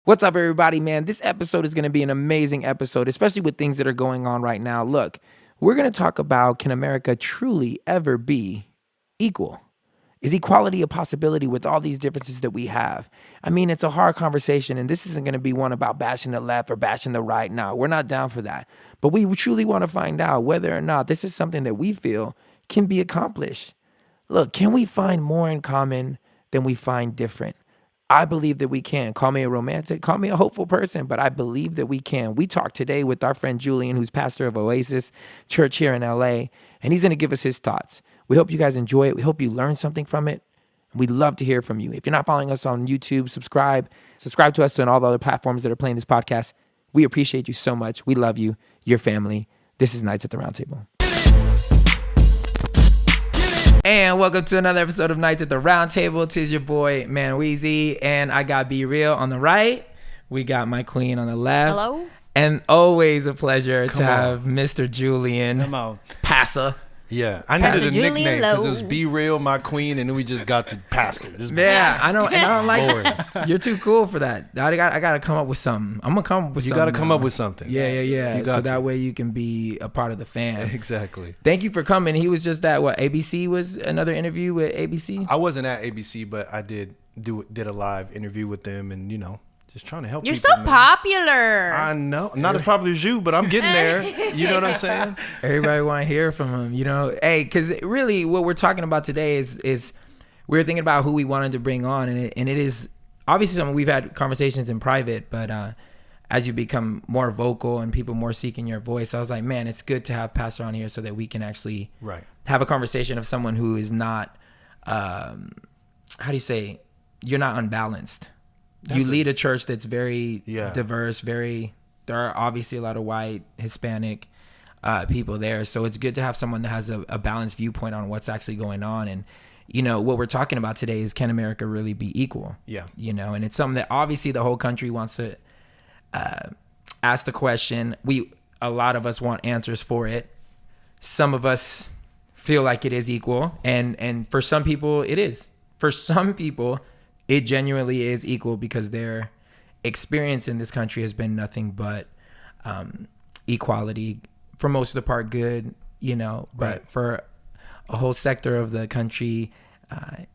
What's up, everybody, man? This episode is going to be an amazing episode, especially with things that are going on right now. Look, we're going to talk about, can America truly ever be equal? Is equality a possibility with all these differences that we have? I mean, it's a hard conversation, and this isn't going to be one about bashing the left or bashing the right. No, we're not down for that. But we truly want to find out whether or not this is something that we feel can be accomplished. Look, can we find more in common than we find different? I believe that we can. Call me a romantic, call me a hopeful person, but I believe that we can. We talked today with our friend Julian, who's pastor of Oasis Church here in LA, and he's going to give us his thoughts. We hope you guys enjoy it. We hope you learn something from it. We'd love to hear from you. If you're not following us on YouTube, subscribe to us on all the other platforms that are playing this podcast. We appreciate you so much. We love you, your family. This is Nights at the Roundtable. And welcome to another episode of Nights at the Roundtable. Tis your boy, MANWELL'S, and I got Be Real on the right. We got my queen on the left. Hello. And always a pleasure to have Mr. Julian Passer. Yeah, I needed a Julian nickname because it was Lowe. Be Real, my queen, and then we just got to Pastor. Yeah, I know, and I don't like. You're too cool for that. I got to come up with something. I'm gonna come up with something. You got to come up with something. Yeah. So that way you can be a part of the fam. Exactly. Thank you for coming. He was just at ABC was another interview with ABC. I wasn't at ABC, but I did a live interview with them, and just trying to help. You're people, so man. popular. I know, not as popular as you, but I'm getting there. You know what I'm saying? Everybody want to hear from him, Hey, because really, what we're talking about today is we're thinking about who we wanted to bring on, and it is obviously something we've had conversations in private, but as you become more vocal and people more seeking your voice, I was like, man, it's good to have Pastor on here so that we can actually have a conversation of someone who is not, how do you say, you're not unbalanced. You lead a church that's very diverse, there are obviously a lot of white, Hispanic people there. So it's good to have someone that has a balanced viewpoint on what's actually going on. And, what we're talking about today is, can America really be equal? Yeah. And it's something that obviously the whole country wants to ask the question. A lot of us want answers for it. Some of us feel like it is equal. And for some people, it is. For some people, it genuinely is equal because their experience in this country has been nothing but equality. For most of the part, good, but for a whole sector of the country,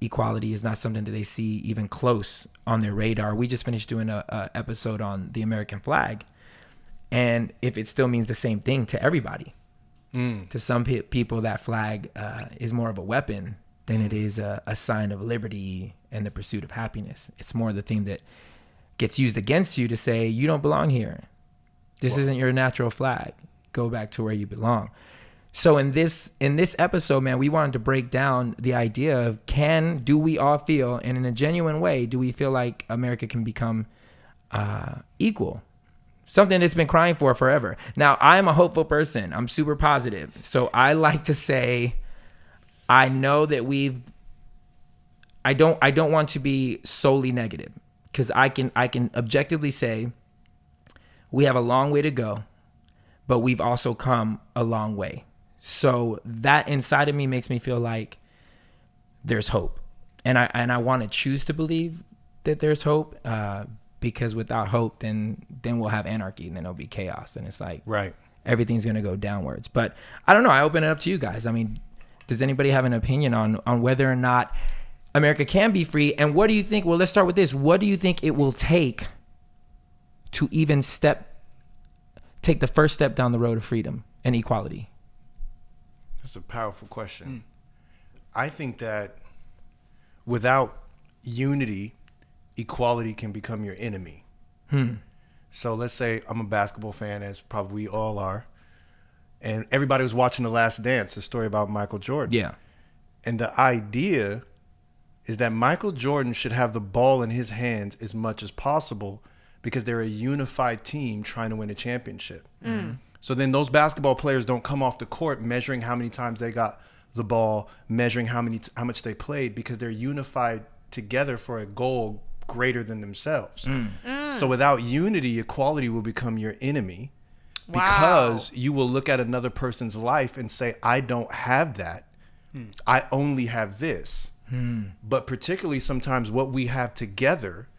equality is not something that they see even close on their radar. We just finished doing a episode on the American flag, and if it still means the same thing to everybody, to some people that flag is more of a weapon than it is a sign of liberty and the pursuit of happiness. It's more the thing that gets used against you to say, you don't belong here. This isn't your natural flag. Go back to where you belong. So in this episode, man, we wanted to break down the idea of, do we all feel, and in a genuine way, do we feel like America can become equal? Something that's been crying for forever. Now, I'm a hopeful person. I'm super positive. So I like to say, I know that I don't want to be solely negative, because I can objectively say we have a long way to go, but we've also come a long way. So that inside of me makes me feel like there's hope, and I want to choose to believe that there's hope, because without hope, then we'll have anarchy, and then it'll be chaos, and it's like everything's gonna go downwards. But I don't know. I open it up to you guys. I mean, does anybody have an opinion on whether or not America can be free? And what do you think? Well, let's start with this. What do you think it will take to even take the first step down the road of freedom and equality? That's a powerful question. I think that without unity, equality can become your enemy. So let's say I'm a basketball fan, as probably we all are, and everybody was watching The Last Dance, a story about Michael Jordan. Yeah. And the idea is that Michael Jordan should have the ball in his hands as much as possible, because they're a unified team trying to win a championship. So then those basketball players don't come off the court measuring how many times they got the ball, measuring how much they played, because they're unified together for a goal greater than themselves. So without unity, equality will become your enemy, because you will look at another person's life and say, I don't have that. I only have this. But particularly sometimes what we have together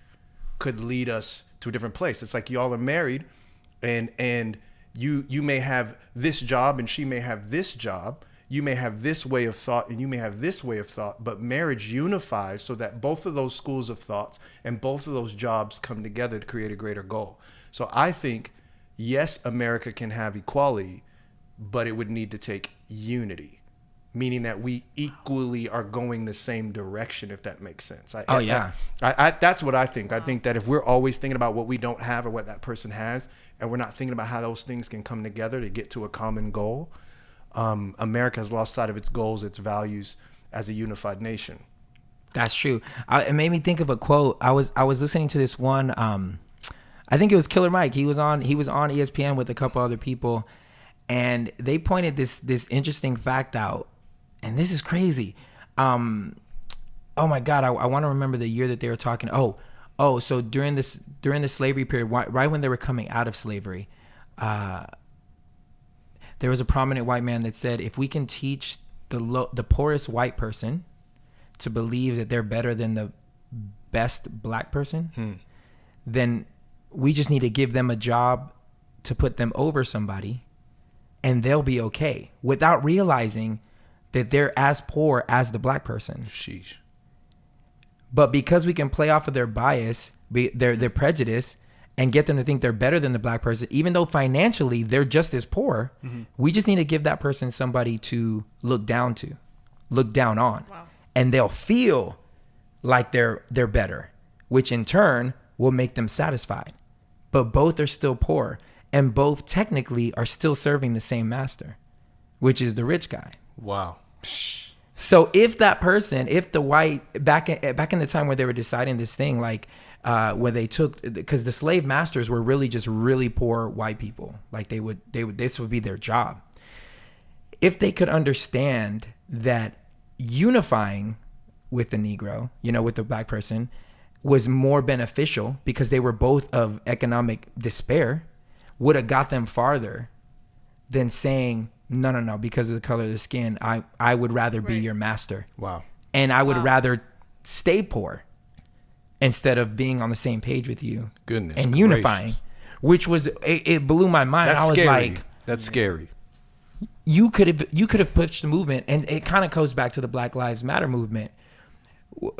could lead us to a different place. It's like y'all are married, and you may have this job and she may have this job. You may have this way of thought and you may have this way of thought, but marriage unifies so that both of those schools of thoughts and both of those jobs come together to create a greater goal. So I think, yes, America can have equality, but it would need to take unity, meaning that we equally are going the same direction, if that makes sense. That's what I think. I think that if we're always thinking about what we don't have or what that person has, and we're not thinking about how those things can come together to get to a common goal, America has lost sight of its goals, its values as a unified nation. That's true. It made me think of a quote. I was listening to this one. I think it was Killer Mike. He was on ESPN with a couple other people, and they pointed this interesting fact out. And this is crazy. Oh my God, I want to remember the year that they were talking. So during the slavery period, right when they were coming out of slavery, there was a prominent white man that said, if we can teach the poorest white person to believe that they're better than the best black person, then we just need to give them a job to put them over somebody, and they'll be okay, without realizing that they're as poor as the black person. Sheesh. But because we can play off of their bias, their prejudice, and get them to think they're better than the black person, even though financially they're just as poor, we just need to give that person somebody to look down on. Wow. And they'll feel like they're better, which in turn will make them satisfied. But both are still poor, and both technically are still serving the same master, which is the rich guy. Wow. So if that person, if the white, back in the time where they were deciding this thing, like where they took, because the slave masters were really just really poor white people, like this would be their job. If they could understand that unifying with the Negro, with the black person, was more beneficial because they were both of economic despair, would have got them farther than saying, no, because of the color of the skin, I would rather be your master. Wow. And I would rather stay poor instead of being on the same page with you. Goodness and unifying, gracious. Which was, it blew my mind. That's I was scary. like, that's scary. You could have pushed the movement, and it kind of goes back to the Black Lives Matter movement.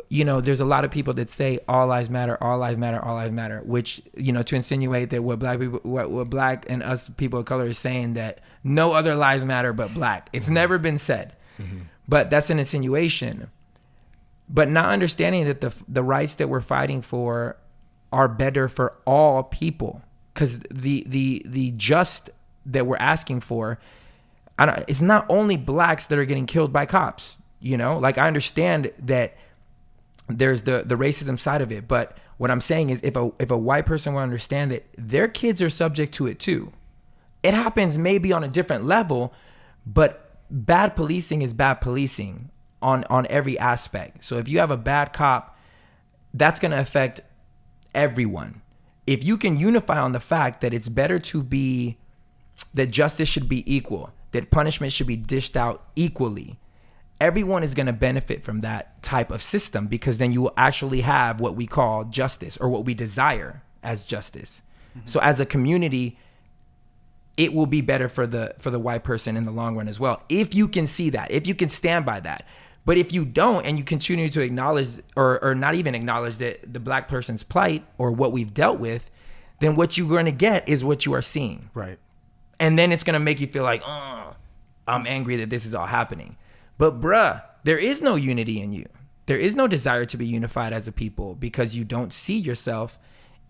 There's a lot of people that say all lives matter, all lives matter, all lives matter, which, to insinuate that what black and us people of color is saying that no other lives matter but black. It's never been said, but that's an insinuation. But not understanding that the rights that we're fighting for are better for all people, because the just that we're asking for, it's not only blacks that are getting killed by cops. Like, I understand that there's the racism side of it, but what I'm saying is if a white person will understand that their kids are subject to it too. It happens maybe on a different level, but bad policing is bad policing on every aspect. So if you have a bad cop, that's going to affect everyone. If you can unify on the fact that it's better that justice should be equal, that punishment should be dished out equally, everyone is going to benefit from that type of system, because then you will actually have what we call justice, or what we desire as justice. So as a community, it will be better for the white person in the long run as well, if you can see that, if you can stand by that. But if you don't, and you continue to acknowledge or not even acknowledge that the black person's plight or what we've dealt with, then what you're going to get is what you are seeing. Right. And then it's going to make you feel like, I'm angry that this is all happening. But bruh, there is no unity in you. There is no desire to be unified as a people, because you don't see yourself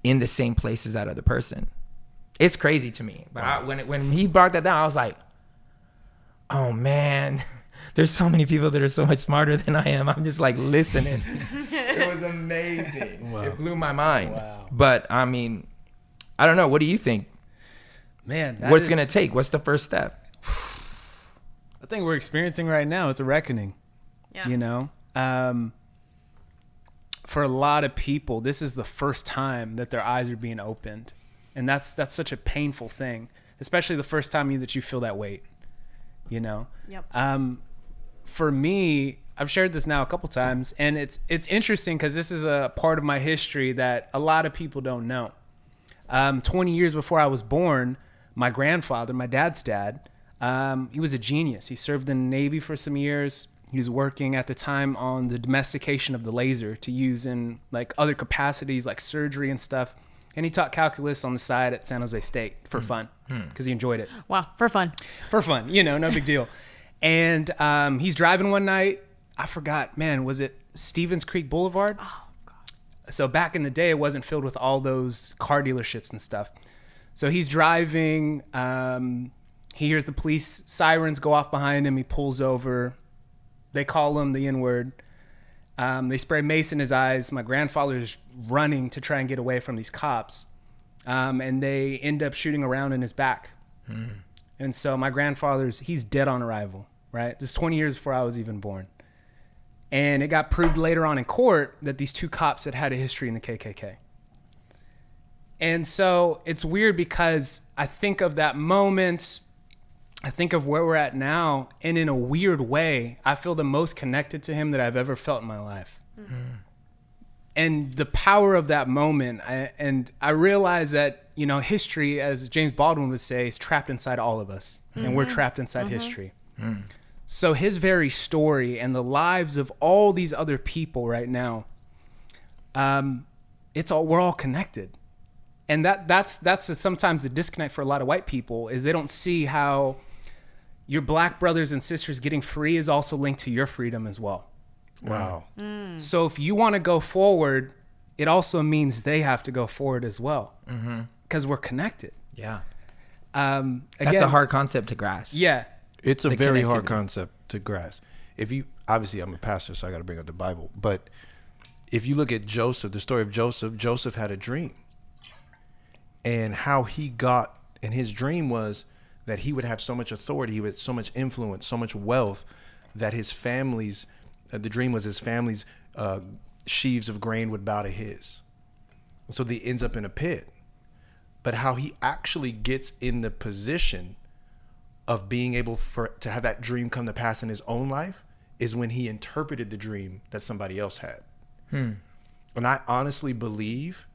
in the same place as that other person. It's crazy to me. But when he brought that down, I was like, oh man, there's so many people that are so much smarter than I am. I'm just like listening. It was amazing. Wow. It blew my mind. Wow. But I mean, I don't know. What do you think? Man, what's going to take? What's the first step? I think we're experiencing right now, it's a reckoning. Yeah. For a lot of people, this is the first time that their eyes are being opened. And that's such a painful thing, especially the first time that you feel that weight, Yep. For me, I've shared this now a couple times, and it's interesting because this is a part of my history that a lot of people don't know. 20 years before I was born, my grandfather, my dad's dad, he was a genius. He served in the Navy for some years. He was working at the time on the domestication of the laser to use in like other capacities like surgery and stuff. And he taught calculus on the side at San Jose State for fun because he enjoyed it. Wow, for fun. For fun, no big deal. And he's driving one night. I forgot, man, was it Stevens Creek Boulevard? Oh, God. So back in the day, it wasn't filled with all those car dealerships and stuff. So he's driving. He hears the police sirens go off behind him. He pulls over. They call him the N-word. They spray mace in his eyes. My grandfather's running to try and get away from these cops. And they end up shooting around in his back. And so my he's dead on arrival, right? This 20 years before I was even born. And it got proved later on in court that these two cops had a history in the KKK. And so it's weird because I think of that moment, I think of where we're at now, and in a weird way, I feel the most connected to him that I've ever felt in my life. And the power of that moment, I realize that, history, as James Baldwin would say, is trapped inside all of us, and we're trapped inside history. So his very story and the lives of all these other people right now, we're all connected. And that's sometimes the disconnect for a lot of white people is they don't see how your black brothers and sisters getting free is also linked to your freedom as well. Wow. So if you want to go forward, it also means they have to go forward as well because we're connected. Yeah. Again, That's a hard concept to grasp. Yeah. It's a very hard concept to grasp. Obviously I'm a pastor, so I got to bring up the Bible. But if you look at Joseph, the story of Joseph had a dream. And how he got, and his dream was that he would have so much authority, he would have so much influence, so much wealth, that his family's, the dream was his family's sheaves of grain would bow to his. So he ends up in a pit. But how he actually gets in the position of being able to have that dream come to pass in his own life is when he interpreted the dream that somebody else had. And I honestly believe,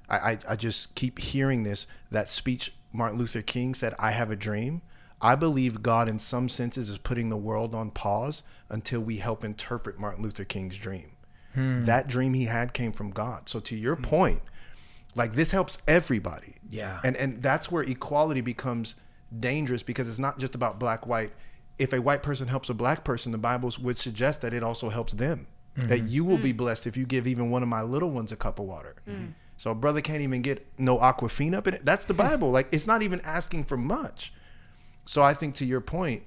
I just keep hearing that speech Martin Luther King said, I have a dream. I believe God in some senses is putting the world on pause until we help interpret Martin Luther King's dream. That dream he had came from God. So to your point, like this helps everybody. Yeah. And that's where equality becomes dangerous because it's not just about black, white. If a white person helps a black person, the Bible would suggest that it also helps them. That you will be blessed if you give even one of my little ones a cup of water. So a brother can't even get no Aquafina up in it. That's the Bible. Like it's not even asking for much. So I think to your point,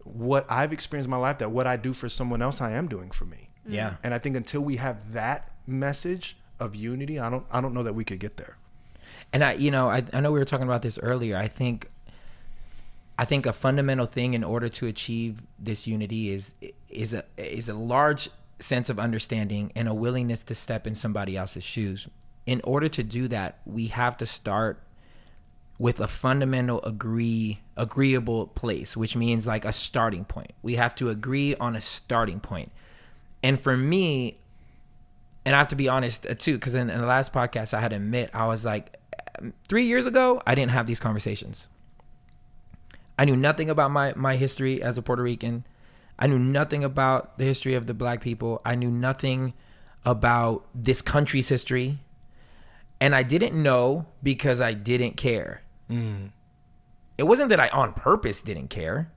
what I've experienced in my life, that what I do for someone else, I am doing for me. Yeah. And I think until we have that message of unity, I don't know that we could get there. And I know we were talking about this earlier. I think a fundamental thing in order to achieve this unity is a large sense of understanding and a willingness to step in somebody else's shoes. In order to do that, we have to start with a fundamental agreeable place, which means like a starting point. We have to agree on a starting point. And for me, and I have to be honest too, because in the last podcast I had to admit, I was like, 3 years ago, I didn't have these conversations. I knew nothing about my history as a Puerto Rican. I knew nothing about the history of the black people. I knew nothing about this country's history. And I didn't know because I didn't care. It wasn't that I on purpose didn't care.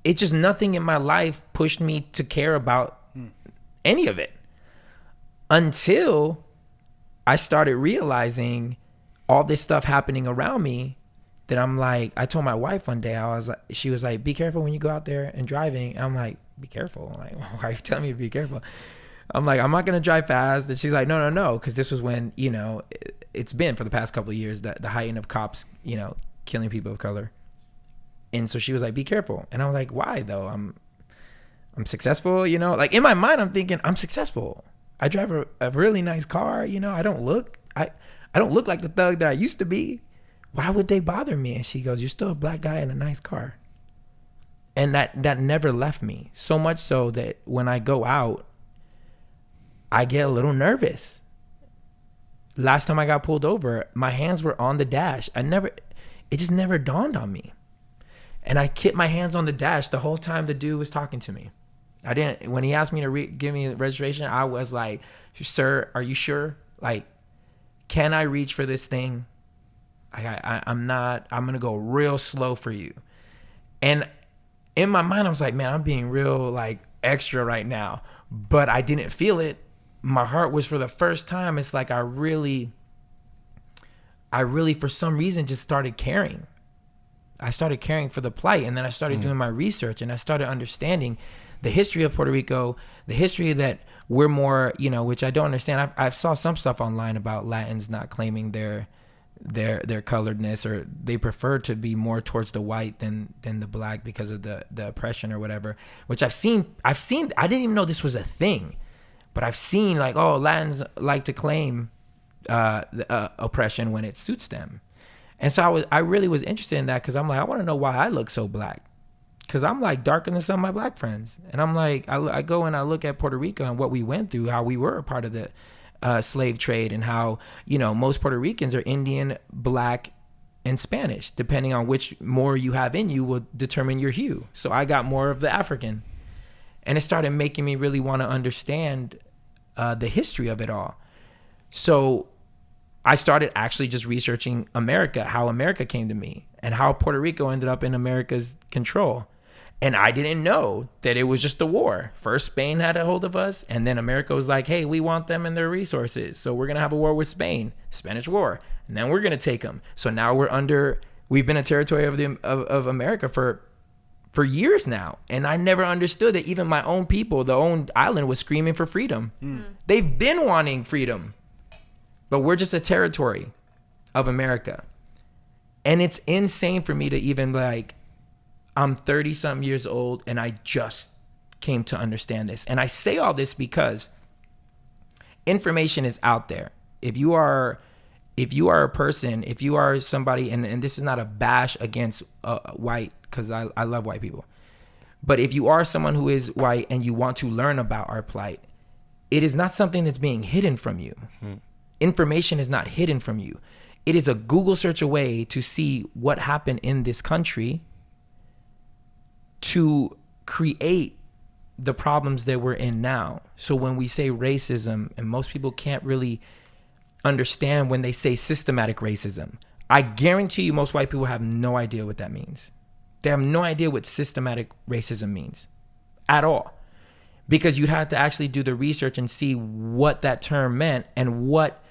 It's just nothing in my life pushed me to care about any of it until I started realizing all this stuff happening around me. That I'm like, I told my wife one day, she was like, be careful when you go out there and driving. And I'm like, be careful. I'm like, why are you telling me to be careful? I'm like, I'm not going to drive fast. And she's like, no. Because this was when, it's been for the past couple of years, the height of cops, killing people of color. And so she was like, be careful. And I was like, why though? I'm successful, like in my mind, I'm thinking I'm successful. I drive a really nice car. I don't look like the thug that I used to be. Why would they bother me? And she goes, you're still a black guy in a nice car. And that never left me. So much so that when I go out, I get a little nervous. last time I got pulled over, my hands were on the dash. It just never dawned on me. And I kept my hands on the dash the whole time the dude was talking to me. When he asked me to give me a registration, I was like, sir, are you sure? Like, can I reach for this thing? I'm going to go real slow for you. And in my mind, I was like, man, I'm being real like extra right now, but I didn't feel it. My heart was, for the first time, it's like I really for some reason just started caring. I started caring for the plight, and then I started doing my research, and I started understanding the history of Puerto Rico, the history that we're more, which I don't understand. I saw some stuff online about Latins not claiming their coloredness, or they prefer to be more towards the white than the black because of the oppression or whatever, which I've seen. I didn't even know this was a thing, but I've seen like, Latins like to claim the oppression when it suits them. And so I really was interested in that, because I'm like, I want to know why I look so black, because I'm like darker than some of my black friends. And I'm like, I go and I look at Puerto Rico and what we went through, how we were a part of the slave trade, and how, most Puerto Ricans are Indian, black, and Spanish. Depending on which more you have in you will determine your hue. So I got more of the African. And it started making me really want to understand the history of it all. So I started actually just researching America, how America came to me, and how Puerto Rico ended up in America's control. And I didn't know that it was just a war. First, Spain had a hold of us, and then America was like, hey, we want them and their resources, so we're going to have a war with Spain, Spanish War, and then we're going to take them. So now we've been a territory of America for years now. And I never understood that even my own people, the own island, was screaming for freedom. They've been wanting freedom, but we're just a territory of America. And it's insane for me to even like, I'm 30 something years old and I just came to understand this. And I say all this because information is out there. If you are a person, if you are somebody, and this is not a bash against white, because I love white people, but if you are someone who is white and you want to learn about our plight, it is not something that's being hidden from you. Information is not hidden from you. It is a Google search away to see what happened in this country to create the problems that we're in now. So when we say racism, and most people can't really understand when they say systematic racism, I guarantee you most white people have no idea what that means. They have no idea what systematic racism means at all, because you'd have to actually do the research and see what that term meant and what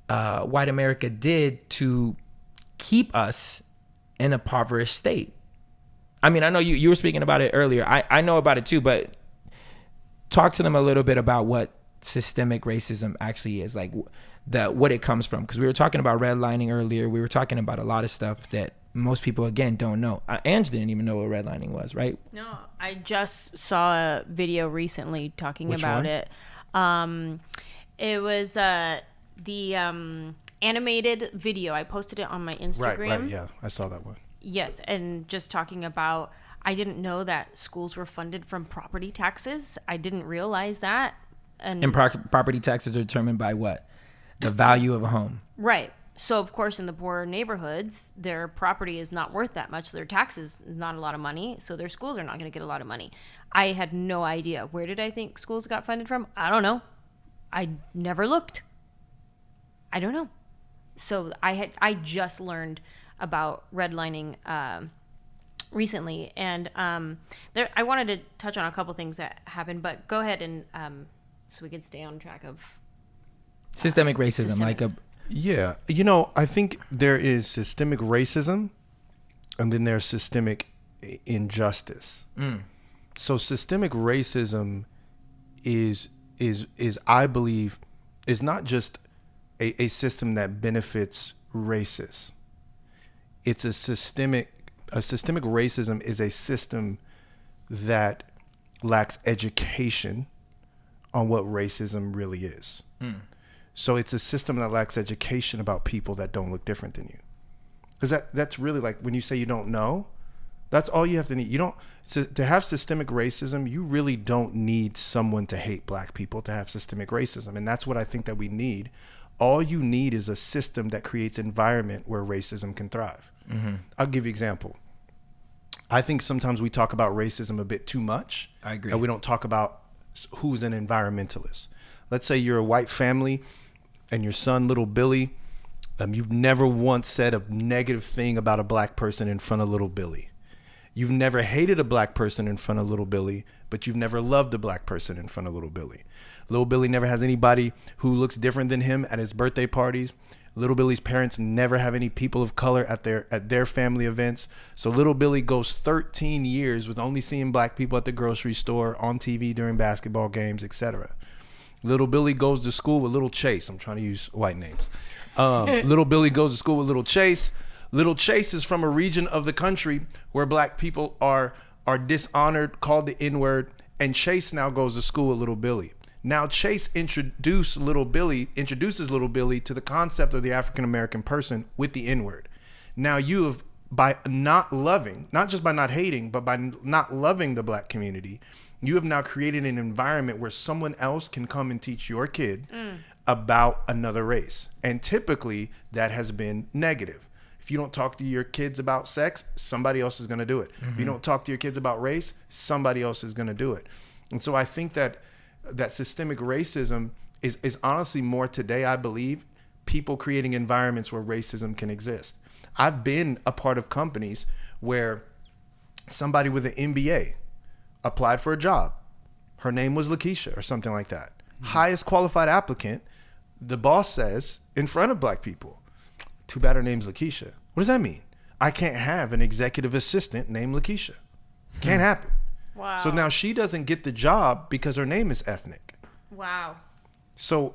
white America did to keep us in a impoverished state. I mean, I know you were speaking about it earlier. I know about it too, but talk to them a little bit about what systemic racism actually is, like what it comes from. Because we were talking about redlining earlier. We were talking about a lot of stuff that most people, again, don't know. Ange didn't even know what redlining was, right? No, I just saw a video recently talking about it. It was the animated video. I posted it on my Instagram. Right, yeah. I saw that one. Yes, and just talking about, I didn't know that schools were funded from property taxes. I didn't realize that. And property taxes are determined by what? The value of a home. Right. So, of course, in the poorer neighborhoods, their property is not worth that much. Their taxes is not a lot of money, so their schools are not going to get a lot of money. I had no idea. Where did I think schools got funded from? I don't know. I never looked. I don't know. So I just learned about redlining recently, and I wanted to touch on a couple things that happened, but go ahead and so we could stay on track of systemic racism. Yeah, I think there is systemic racism, and then there's systemic injustice. So systemic racism is I believe is not just a system that benefits racists. It's a systemic racism is a system that lacks education on what racism really is. So it's a system that lacks education about people that don't look different than you. Because that's really, like, when you say you don't know, that's all you have to need. You don't, to have systemic racism, you really don't need someone to hate black people to have systemic racism. And that's what I think that we need. All you need is a system that creates environment where racism can thrive. I'll give you an example. I think sometimes we talk about racism a bit too much. I agree. And we don't talk about who's an environmentalist. Let's say you're a white family and your son, little Billy, you've never once said a negative thing about a black person in front of little Billy. You've never hated a black person in front of little Billy, but you've never loved a black person in front of little Billy. Little Billy never has anybody who looks different than him at his birthday parties. Little Billy's parents never have any people of color at their family events. So little Billy goes 13 years with only seeing black people at the grocery store, on TV during basketball games, etc. Little Billy goes to school with little Chase. I'm trying to use white names. Little Billy goes to school with little Chase. Little Chase is from a region of the country where black people are dishonored, called the N-word, and Chase now goes to school with little Billy. Now Chase introduces little Billy to the concept of the African American person with the N-word. Now you have, by not loving, not just by not hating, but by not loving the black community, you have now created an environment where someone else can come and teach your kid about another race. And typically that has been negative. If you don't talk to your kids about sex, somebody else is going to do it. If you don't talk to your kids about race, somebody else is going to do it. And so I think that systemic racism is honestly more today, I believe, people creating environments where racism can exist. I've been a part of companies where somebody with an MBA applied for a job. Her name was Lakeisha or something like that. Highest qualified applicant, the boss says in front of black people, too bad her name's Lakeisha. What does that mean? I can't have an executive assistant named Lakeisha. Can't happen. Wow. So now she doesn't get the job because her name is ethnic. Wow. So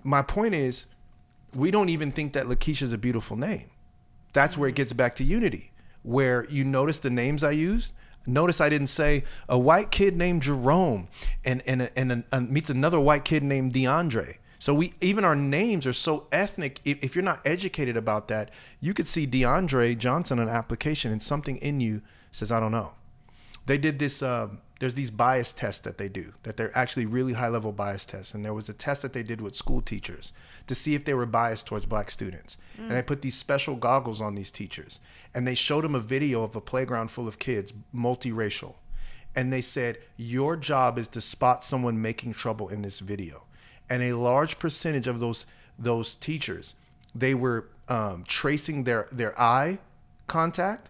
my point is, we don't even think that Lakeisha is a beautiful name. That's where it gets back to unity, where you notice the names I used. Notice I didn't say a white kid named Jerome and meets another white kid named DeAndre. So even our names are so ethnic. If you're not educated about that, you could see DeAndre Johnson on an application and something in you says, I don't know. They did this, there's these bias tests that they do, that they're actually really high level bias tests. And there was a test that they did with school teachers to see if they were biased towards black students. And they put these special goggles on these teachers. And they showed them a video of a playground full of kids, multiracial. And they said, your job is to spot someone making trouble in this video. And a large percentage of those teachers, they were tracing their eye contact.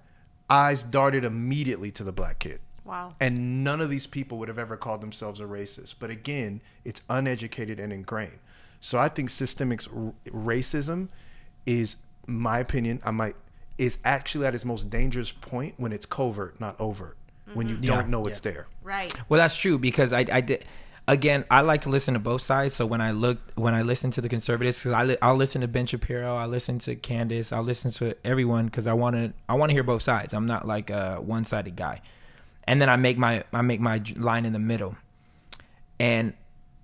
Eyes darted immediately to the black kid. Wow. And none of these people would have ever called themselves a racist. But again, it's uneducated and ingrained. So I think systemic racism is, my opinion, is actually at its most dangerous point when it's covert, not overt. When you don't know it's there. Right. Well, that's true, because I did. Again, I like to listen to both sides. So when I listen to the conservatives, because I'll listen to Ben Shapiro, I'll listen to Candace, I'll listen to everyone, because I want to hear both sides. I'm not like a one-sided guy. And then I make my line in the middle. And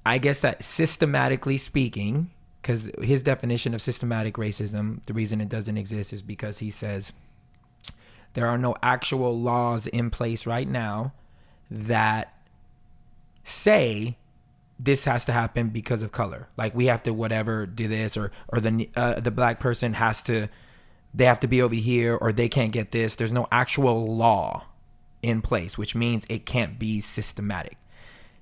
I guess that systematically speaking, because his definition of systematic racism, the reason it doesn't exist is because he says there are no actual laws in place right now that say this has to happen because of color. Like we have to whatever do this, or the black person they have to be over here, or they can't get this. There's no actual law in place, which means it can't be systematic.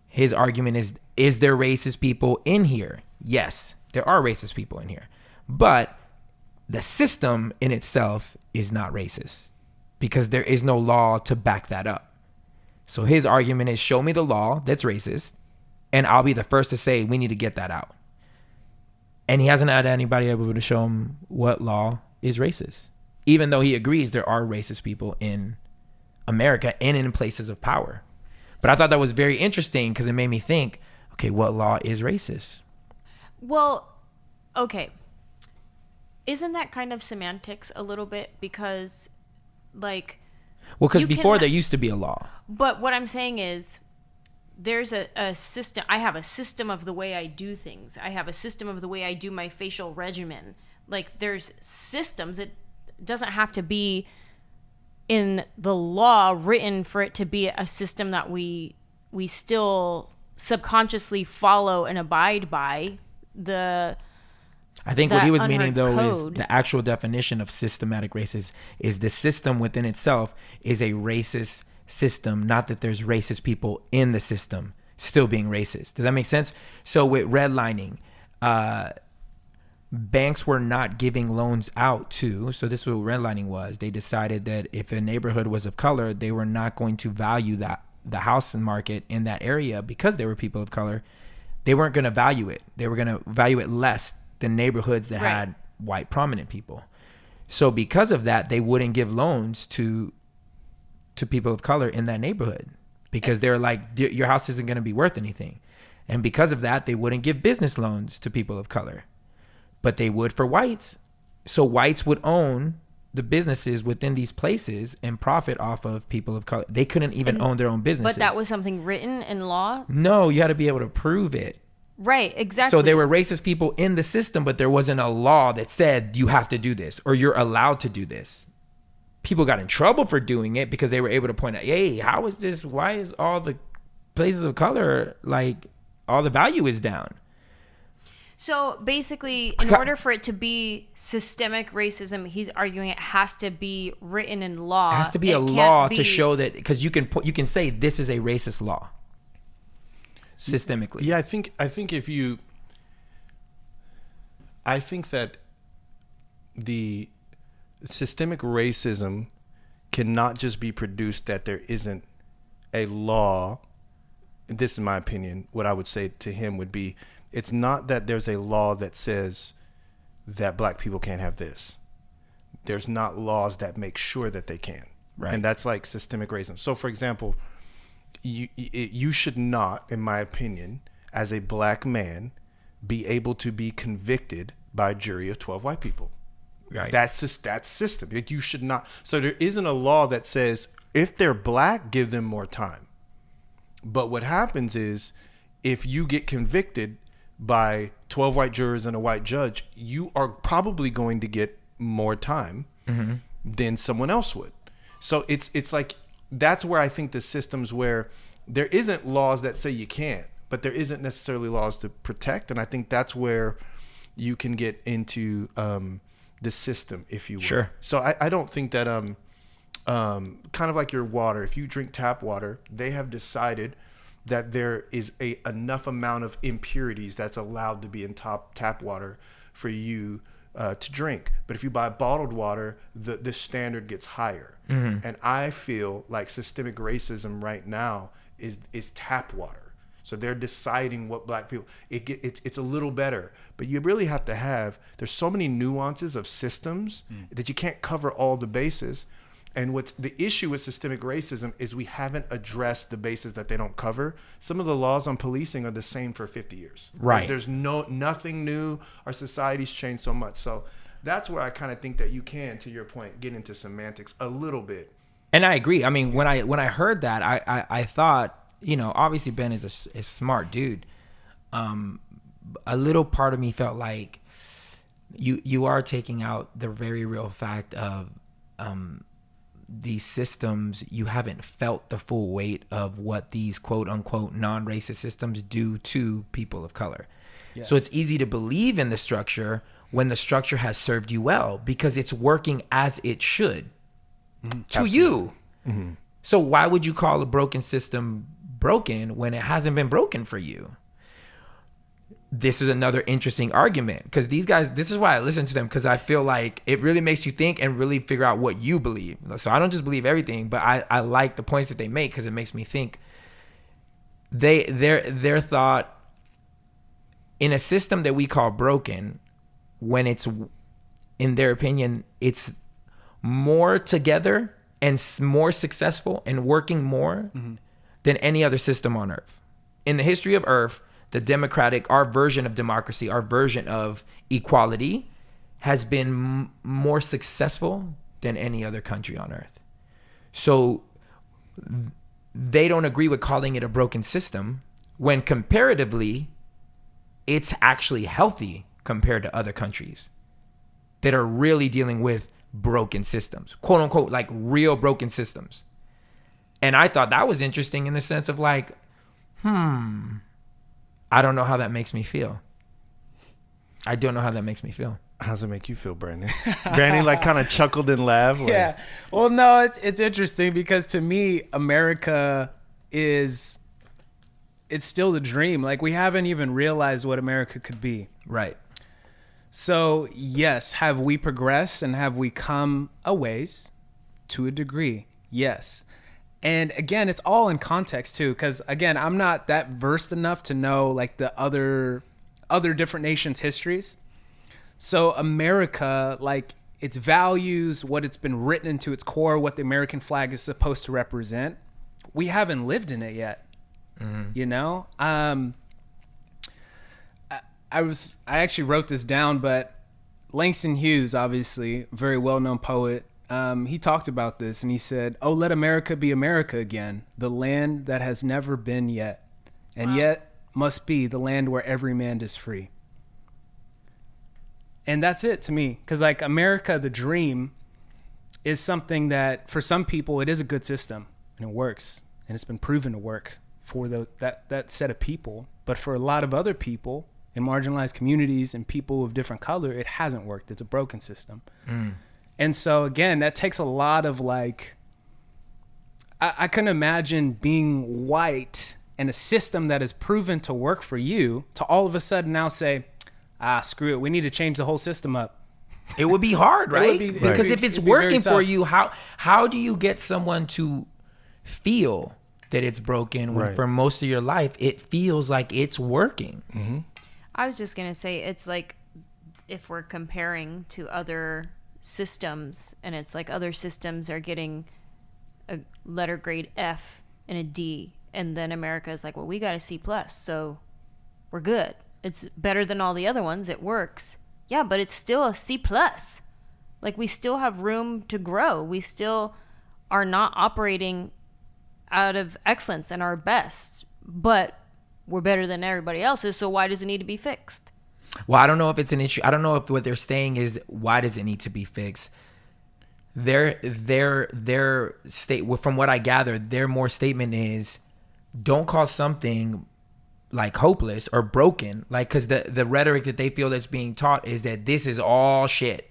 His argument is there racist people in here? Yes, there are racist people in here, but the system in itself is not racist because there is no law to back that up. So his argument is, show me the law that's racist, and I'll be the first to say we need to get that out. And he hasn't had anybody able to show him what law is racist, even though he agrees there are racist people in America and in places of power. But I thought that was very interesting because it made me think, okay, what law is racist? Well, okay. Isn't that kind of semantics a little bit? Because, like... Well, because before there used to be a law. But what I'm saying is there's a system. I have a system of the way I do things. I have a system of the way I do my facial regimen. Like there's systems. It doesn't have to be in the law written for it to be a system that we still subconsciously follow and abide by. I think what he was meaning, though, code. is the actual definition of systematic racism is the system within itself is a racist system, not that there's racist people in the system still being racist. Does that make sense? So with redlining, banks were not giving loans out to, so this is what redlining was. They decided that if a neighborhood was of color, they were not going to value the housing market in that area because they were people of color. They weren't going to value it. They were going to value it less than neighborhoods that had white prominent people. So because of that, they wouldn't give loans to people of color in that neighborhood because they're like, your house isn't going to be worth anything. And because of that, they wouldn't give business loans to people of color, but they would for whites. So whites would own the businesses within these places and profit off of people of color. They couldn't even own their own businesses. But that was something written in law? No, you had to be able to prove it. Right, exactly. So there were racist people in the system, but there wasn't a law that said you have to do this or you're allowed to do this. People got in trouble for doing it because they were able to point out, hey, how is this? Why is all the places of color, like all the value is down? So basically, in order for it to be systemic racism, he's arguing it has to be written in law. It has to be a law to show that, because you can say this is a racist law systemically. Yeah, I think that the systemic racism cannot just be produced that there isn't a law. This is my opinion. What I would say to him would be, it's not that there's a law that says that black people can't have this. There's not laws that make sure that they can. Right. And that's like systemic racism. So for example, you should not, in my opinion, as a black man, be able to be convicted by a jury of 12 white people. Right. That's system. You should not. So there isn't a law that says if they're black, give them more time. But what happens is if you get convicted by 12 white jurors and a white judge, you are probably going to get more time than someone else would. So it's like, that's where I think the systems where there isn't laws that say you can't, but there isn't necessarily laws to protect. And I think that's where you can get into the system, if you will. Sure. So I don't think that kind of like your water, if you drink tap water, they have decided that there is enough amount of impurities that's allowed to be in tap water for you to drink. But if you buy bottled water, the standard gets higher. And I feel like systemic racism right now is tap water. So they're deciding what black people, it's a little better, but you really have to there's so many nuances of systems that you can't cover all the bases. And what's the issue with systemic racism is we haven't addressed the bases that they don't cover. Some of the laws on policing are the same for 50 years. Right. There's nothing new. Our society's changed so much. So that's where I kind of think that you can, to your point, get into semantics a little bit. And I agree. I mean, when I heard that, I thought, obviously Ben is a smart dude. A little part of me felt like you are taking out the very real fact of these systems. You haven't felt the full weight of what these quote unquote non-racist systems do to people of color. Yeah. So it's easy to believe in the structure when the structure has served you well because it's working as it should to Absolutely. You. So why would you call a broken system broken when it hasn't been broken for you? This is another interesting argument because these guys, this is why I listen to them, because I feel like it really makes you think and really figure out what you believe. So I don't just believe everything, but I like the points that they make because it makes me think. Their thought in a system that we call broken, when it's, in their opinion, it's more together and more successful and working more than any other system on earth. In the history of earth, our version of democracy, our version of equality has been more successful than any other country on earth. So they don't agree with calling it a broken system when comparatively it's actually healthy compared to other countries that are really dealing with broken systems, quote unquote, like real broken systems. And I thought that was interesting in the sense of like, I don't know how that makes me feel. I don't know how that makes me feel. How's it make you feel, Brandon? Brandon like kind of chuckled and laughed. Like, Yeah. Well, no, it's interesting because to me, America it's still the dream. Like, we haven't even realized what America could be. Right. So, yes, have we progressed and have we come a ways? To a degree, yes. And again, it's all in context too, because again, I'm not that versed enough to know like the other different nations' histories. So America, like its values, what it's been written into its core, what the American flag is supposed to represent, we haven't lived in it yet. Mm-hmm. You know, I actually wrote this down, but Langston Hughes, obviously, very well-known poet, he talked about this and he said, "Oh, let America be America again, the land that has never been yet, and yet must be the land where every man is free." And that's it to me, because like America, the dream, is something that for some people it is a good system and it works and it's been proven to work for that set of people. But for a lot of other people in marginalized communities and people of different color, it hasn't worked. It's a broken system. And so again, that takes a lot of like, I couldn't imagine being white and a system that is proven to work for you to all of a sudden now say, screw it, we need to change the whole system up. It would be hard, right? Because if it's working for you, how do you get someone to feel that it's broken when for most of your life it feels like it's working? Mm-hmm. I was just gonna say, it's like if we're comparing to other systems, and it's like other systems are getting a letter grade F and a D, and then America is like, well, we got a C+, so we're good. It's better than all the other ones. It works. Yeah, but it's still a C+. Like, we still have room to grow. We still are not operating out of excellence and our best, but we're better than everybody else's, so why does it need to be fixed? Well, I don't know if it's an issue. I don't know if what they're saying is, why does it need to be fixed? Their state, from what I gather, their more statement is, don't call something like hopeless or broken, like, because the rhetoric that they feel that's being taught is that this is all shit.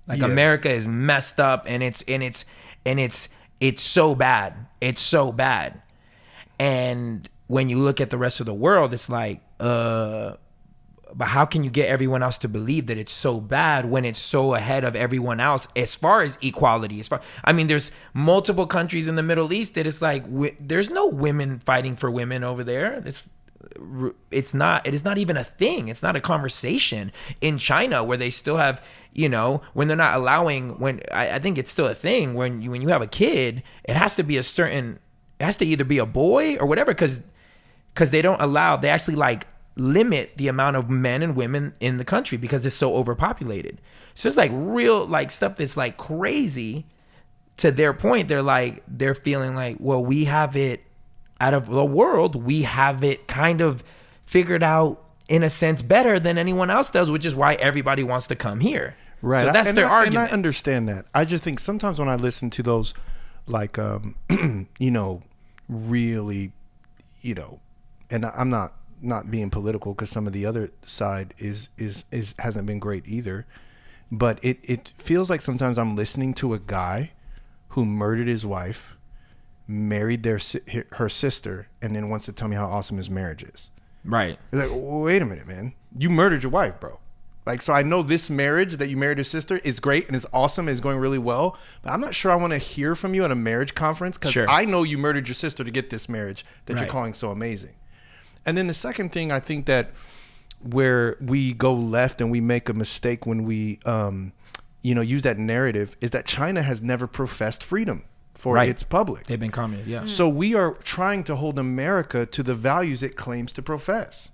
Like, America is messed up and it's so bad. It's so bad. And when you look at the rest of the world, it's like, but how can you get everyone else to believe that it's so bad when it's so ahead of everyone else as far as equality? I mean, there's multiple countries in the Middle East that it's like, there's no women fighting for women over there. It is not even a thing. It's not a conversation. In China, where they still have, when they're not allowing, I think it's still a thing when you have a kid, it has to be it has to either be a boy or whatever, because they don't allow, they actually like limit the amount of men and women in the country because it's so overpopulated. So it's like real like stuff that's like crazy. To their point, they're feeling like, well, we have it out of the world, we have it kind of figured out in a sense better than anyone else does, which is why everybody wants to come here. Right. So that's their argument. And I understand that. I just think sometimes when I listen to those, like, really, and I'm not being political, because some of the other side is hasn't been great either, but it feels like sometimes I'm listening to a guy who murdered his wife, married her sister, and then wants to tell me how awesome his marriage is. Right. It's like, wait a minute, man. You murdered your wife, bro. Like, so I know this marriage that you married your sister is great and is awesome and is going really well, but I'm not sure I want to hear from you at a marriage conference, because I know you murdered your sister to get this marriage that you're calling so amazing. And then the second thing, I think that where we go left and we make a mistake when we, use that narrative, is that China has never professed freedom for its public. They've been communist, yeah. So we are trying to hold America to the values it claims to profess.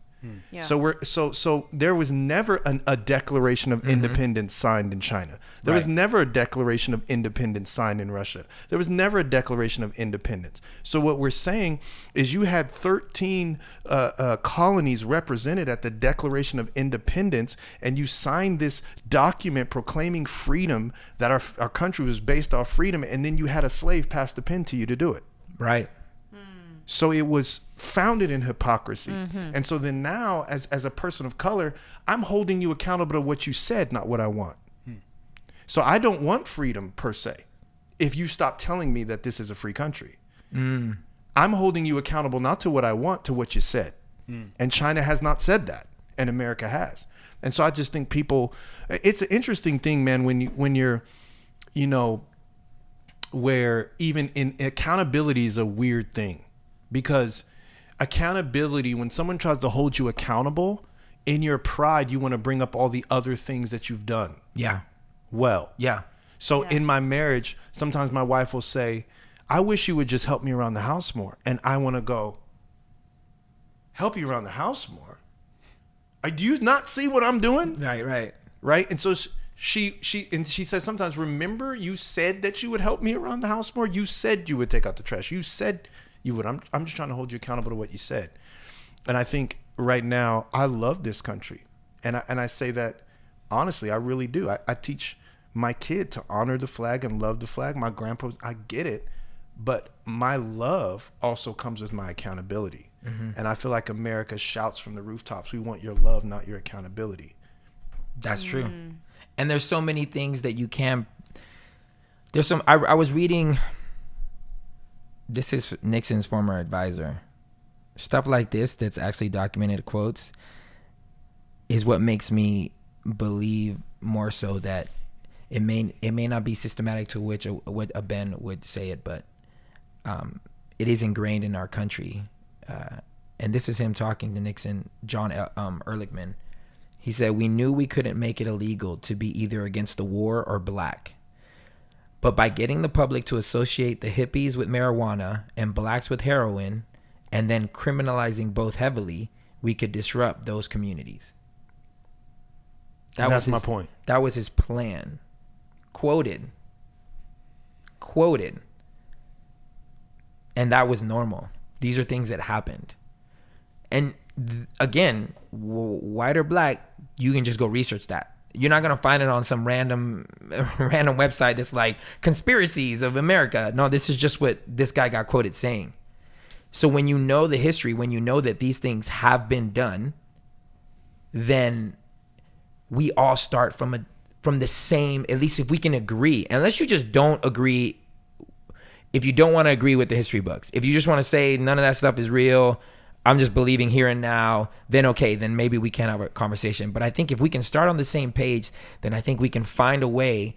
Yeah. So there was never a declaration of independence signed in China. There was never a declaration of independence signed in Russia. There was never a declaration of independence. So what we're saying is you had 13 colonies represented at the Declaration of Independence, and you signed this document proclaiming freedom, that our country was based off freedom, and then you had a slave pass the pen to you to do it. Right. So it was founded in hypocrisy. And so then now, as a person of color, I'm holding you accountable to what you said, not what I want. So I don't want freedom per se. If you stop telling me that this is a free country, I'm holding you accountable not to what I want, to what you said. And China has not said that, and America has. And so I just think people, it's an interesting thing, man, when you're, you know, where even in accountability is a weird thing, because accountability, when someone tries to hold you accountable, in your pride, you want to bring up all the other things that you've done. Yeah. Well. Yeah. So in my marriage, sometimes my wife will say, I wish you would just help me around the house more. And I want to go, help you around the house more? Do you not see what I'm doing? Right. And so she says sometimes, remember you said that you would help me around the house more? You said you would take out the trash. You said you would. I'm just trying to hold you accountable to what you said. And I think right now, I love this country. And I say that honestly, I really do. I teach my kid to honor the flag and love the flag. My grandpa's, I get it. But my love also comes with my accountability. And I feel like America shouts from the rooftops, we want your love, not your accountability. That's true. And there's so many things that you can. There's some. I was reading. This is Nixon's former advisor. Stuff like this that's actually documented quotes is what makes me believe more so that it may not be systematic to what a Ben would say it, but it is ingrained in our country. And this is him talking to Nixon, John Ehrlichman. He said, we knew we couldn't make it illegal to be either against the war or black. But by getting the public to associate the hippies with marijuana and blacks with heroin, and then criminalizing both heavily, we could disrupt those communities. That's my point. That was his plan. Quoted. And that was normal. These are things that happened. And again, white or black, you can just go research that. You're not going to find it on some random website that's like conspiracies of America. No, this is just what this guy got quoted saying. So when you know the history, when you know that these things have been done, then we all start from the same, at least if we can agree. Unless you just don't agree, if you don't want to agree with the history books, if you just want to say none of that stuff is real, I'm just believing here and now, then okay, then maybe we can have a conversation. But I think if we can start on the same page, then I think we can find a way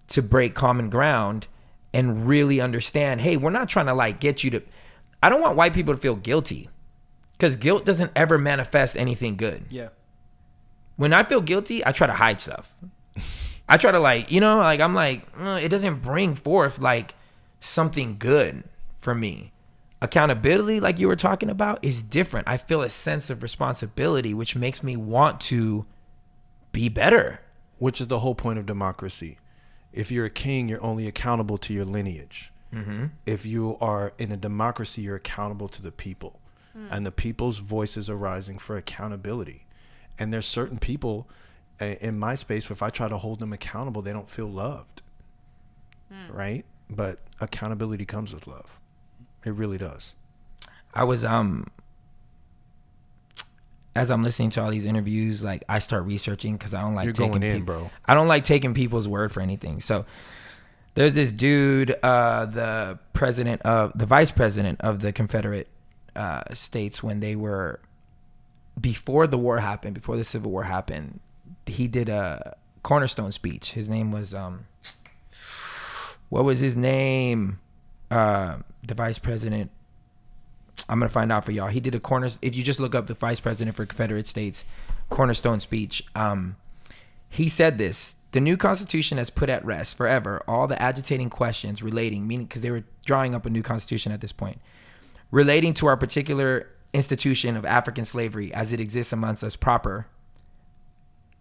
to break common ground and really understand, hey, we're not trying to like get you to, I don't want white people to feel guilty, because guilt doesn't ever manifest anything good. Yeah. When I feel guilty, I try to hide stuff. I try to like, you know, like I'm like, it doesn't bring forth like something good for me. Accountability, like you were talking about, is different. I feel a sense of responsibility, which makes me want to be better. Which is the whole point of democracy. If you're a king, you're only accountable to your lineage. If you are in a democracy, you're accountable to the people. And the people's voices are rising for accountability. And there's certain people in my space, if I try to hold them accountable, they don't feel loved. Right? But accountability comes with love. It really does. I was as I'm listening to all these interviews, like I start researching because I don't like bro. I don't like taking people's word for anything. So there's this dude, the vice president of the Confederate States, when they were, before the war happened, before the Civil War happened, he did a cornerstone speech. His name was what was his name? The vice president, I'm going to find out for y'all. He did if you just look up the vice president for Confederate States cornerstone speech, he said this: the new Constitution has put at rest forever all the agitating questions relating, meaning because they were drawing up a new Constitution at this point, relating to our particular institution of African slavery as it exists amongst us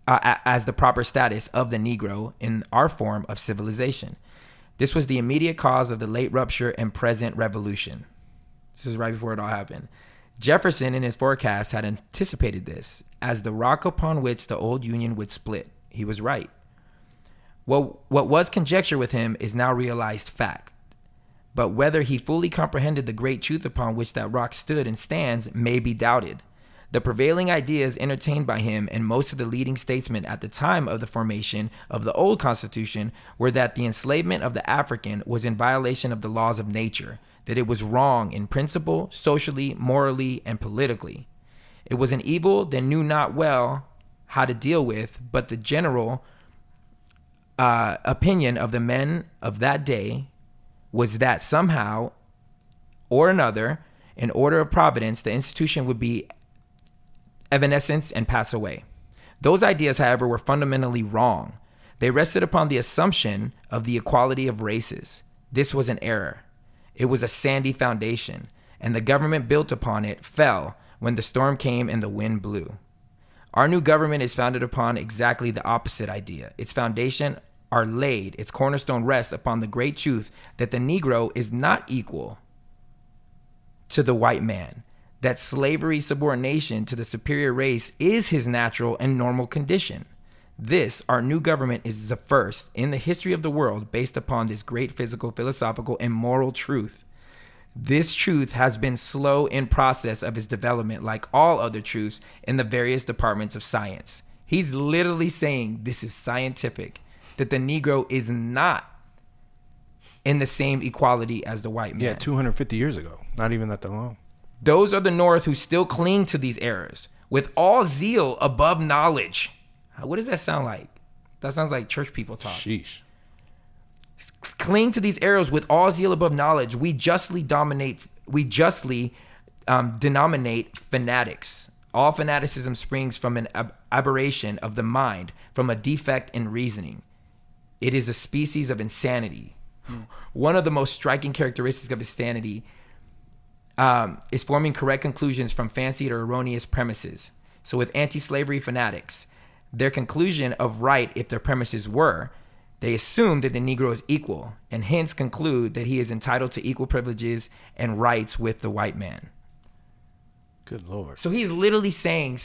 as the proper status of the Negro in our form of civilization. This was the immediate cause of the late rupture and present revolution. This is right before it all happened. Jefferson, in his forecast, had anticipated this as the rock upon which the old Union would split. He was right. Well, what was conjecture with him is now realized fact. but whether he fully comprehended the great truth upon which that rock stood and stands may be doubted. The prevailing ideas entertained by him and most of the leading statesmen at the time of the formation of the old Constitution were that the enslavement of the African was in violation of the laws of nature, that it was wrong in principle, socially, morally, and politically. It was an evil they knew not well how to deal with, but the general opinion of the men of that day was that somehow or another, in order of providence, the institution would be evanescence and pass away. Those ideas, however, were fundamentally wrong. They rested upon the assumption of the equality of races. This was an error. It was a sandy foundation, and the government built upon it fell when the storm came and the wind blew. Our new government is founded upon exactly the opposite idea. Its foundation are laid, its cornerstone rests upon the great truth that the Negro is not equal to the white man, that slavery subordination to the superior race is his natural and normal condition. This, our new government, is the first in the history of the world based upon this great physical, philosophical, and moral truth. This truth has been slow in process of its development, like all other truths in the various departments of science. He's literally saying this is scientific, that the Negro is not in the same equality as the white man. Yeah, 250 years ago. Not even that long. Those are the North who still cling to these errors with all zeal above knowledge. What does that sound like? That sounds like church people talk. Sheesh. Cling to these errors with all zeal above knowledge. We justly denominate fanatics. All fanaticism springs from an aberration of the mind, from a defect in reasoning. It is a species of insanity. One of the most striking characteristics of insanity is forming correct conclusions from fancied or erroneous premises. So with anti-slavery fanatics, their conclusion of right, if their premises were, they assume that the Negro is equal, and hence conclude that he is entitled to equal privileges and rights with the white man. Good Lord. So he's literally saying,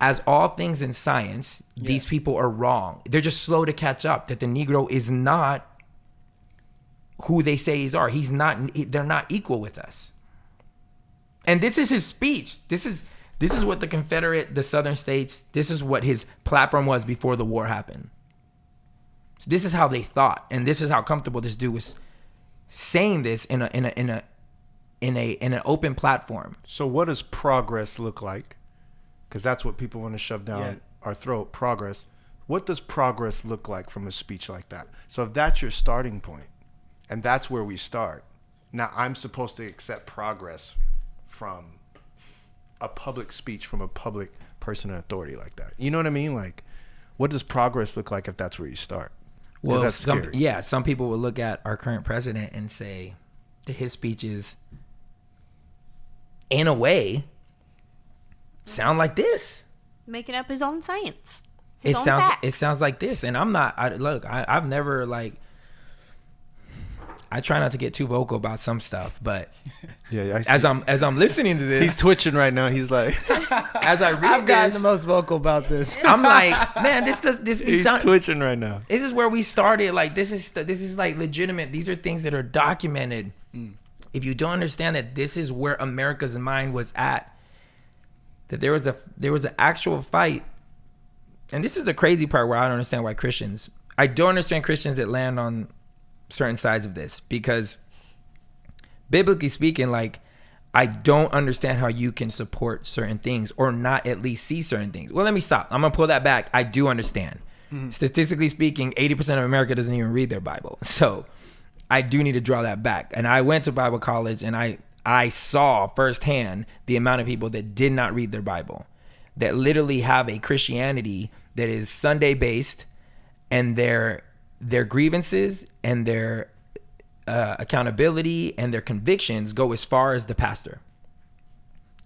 as all things in science, these people are wrong. They're just slow to catch up, that the Negro is not who they say he's are. He's not. They're not equal with us. And this is his speech. This is what the Southern states. This is what his platform was before the war happened. So this is how they thought, and this is how comfortable this dude was saying this in an open platform. So what does progress look like? Because that's what people want to shove down our throat. Progress. What does progress look like from a speech like that? So if that's your starting point, and that's where we start. Now I'm supposed to accept progress from a public speech from a public person in authority like that. You know what I mean? Like, what does progress look like if that's where you start? Well, some people will look at our current president and say that his speeches, in a way, sound like this. Making up his own science. It sounds like this, and I'm not. I've never like. I try not to get too vocal about some stuff, but as I'm listening to this, he's twitching right now. He's like, as I read I've gotten the most vocal about this. I'm like, man, he's twitching right now. This is where we started. Like, this is like legitimate. These are things that are documented. If you don't understand that this is where America's mind was at, that there was an actual fight, and this is the crazy part where I don't understand why Christians. I don't understand Christians that land on certain sides of this, because biblically speaking, like, I don't understand how you can support certain things or not at least see certain things. Well, let me stop. I'm gonna pull that back. I do understand. Statistically speaking, 80% of America doesn't even read their Bible, so I do need to draw that back. And I went to Bible college, and I saw firsthand the amount of people that did not read their Bible, that literally have a Christianity that is Sunday based, and their grievances and their accountability and their convictions go as far as the pastor.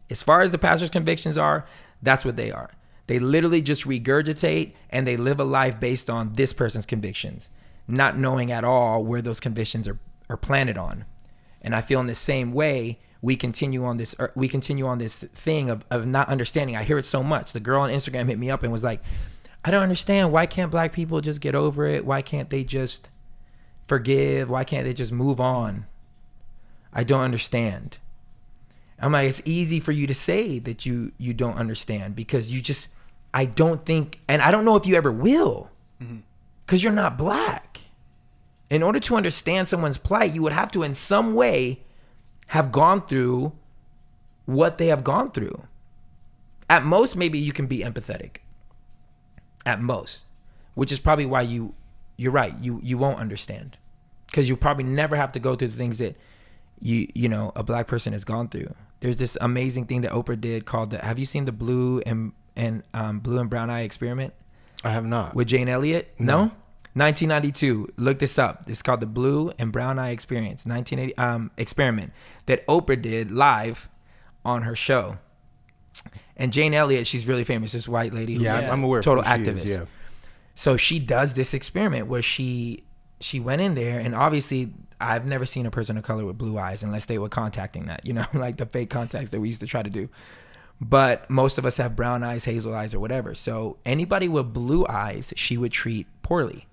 As far as the pastor's convictions are, that's what they are. They literally just regurgitate, and they live a life based on this person's convictions, not knowing at all where those convictions are planted on. And I feel in the same way, we continue on this thing of not understanding. I hear it so much. The girl on Instagram hit me up and was like, I don't understand. Why can't black people just get over it? Why can't they just forgive? Why can't they just move on? I don't understand. I'm like, it's easy for you to say that you don't understand because I don't think, and I don't know if you ever will, because you're not black. In order to understand someone's plight, you would have to in some way have gone through what they have gone through. At most, maybe you can be empathetic. At most. Which is probably why you're right, you won't understand. Because you probably never have to go through the things that a black person has gone through. There's this amazing thing that Oprah did called have you seen the blue and brown eye experiment? I have not. With Jane Elliott? No? 1992. Look this up. It's called the Blue and Brown Eye Experience. 1980 experiment that Oprah did live on her show. And Jane Elliott, she's really famous. This white lady who's I'm aware. Total of who she activist. Is, yeah. So she does this experiment where she went in there, and obviously I've never seen a person of color with blue eyes unless they were contacting that, like the fake contacts that we used to try to do. But most of us have brown eyes, hazel eyes, or whatever. So anybody with blue eyes, she would treat poorly.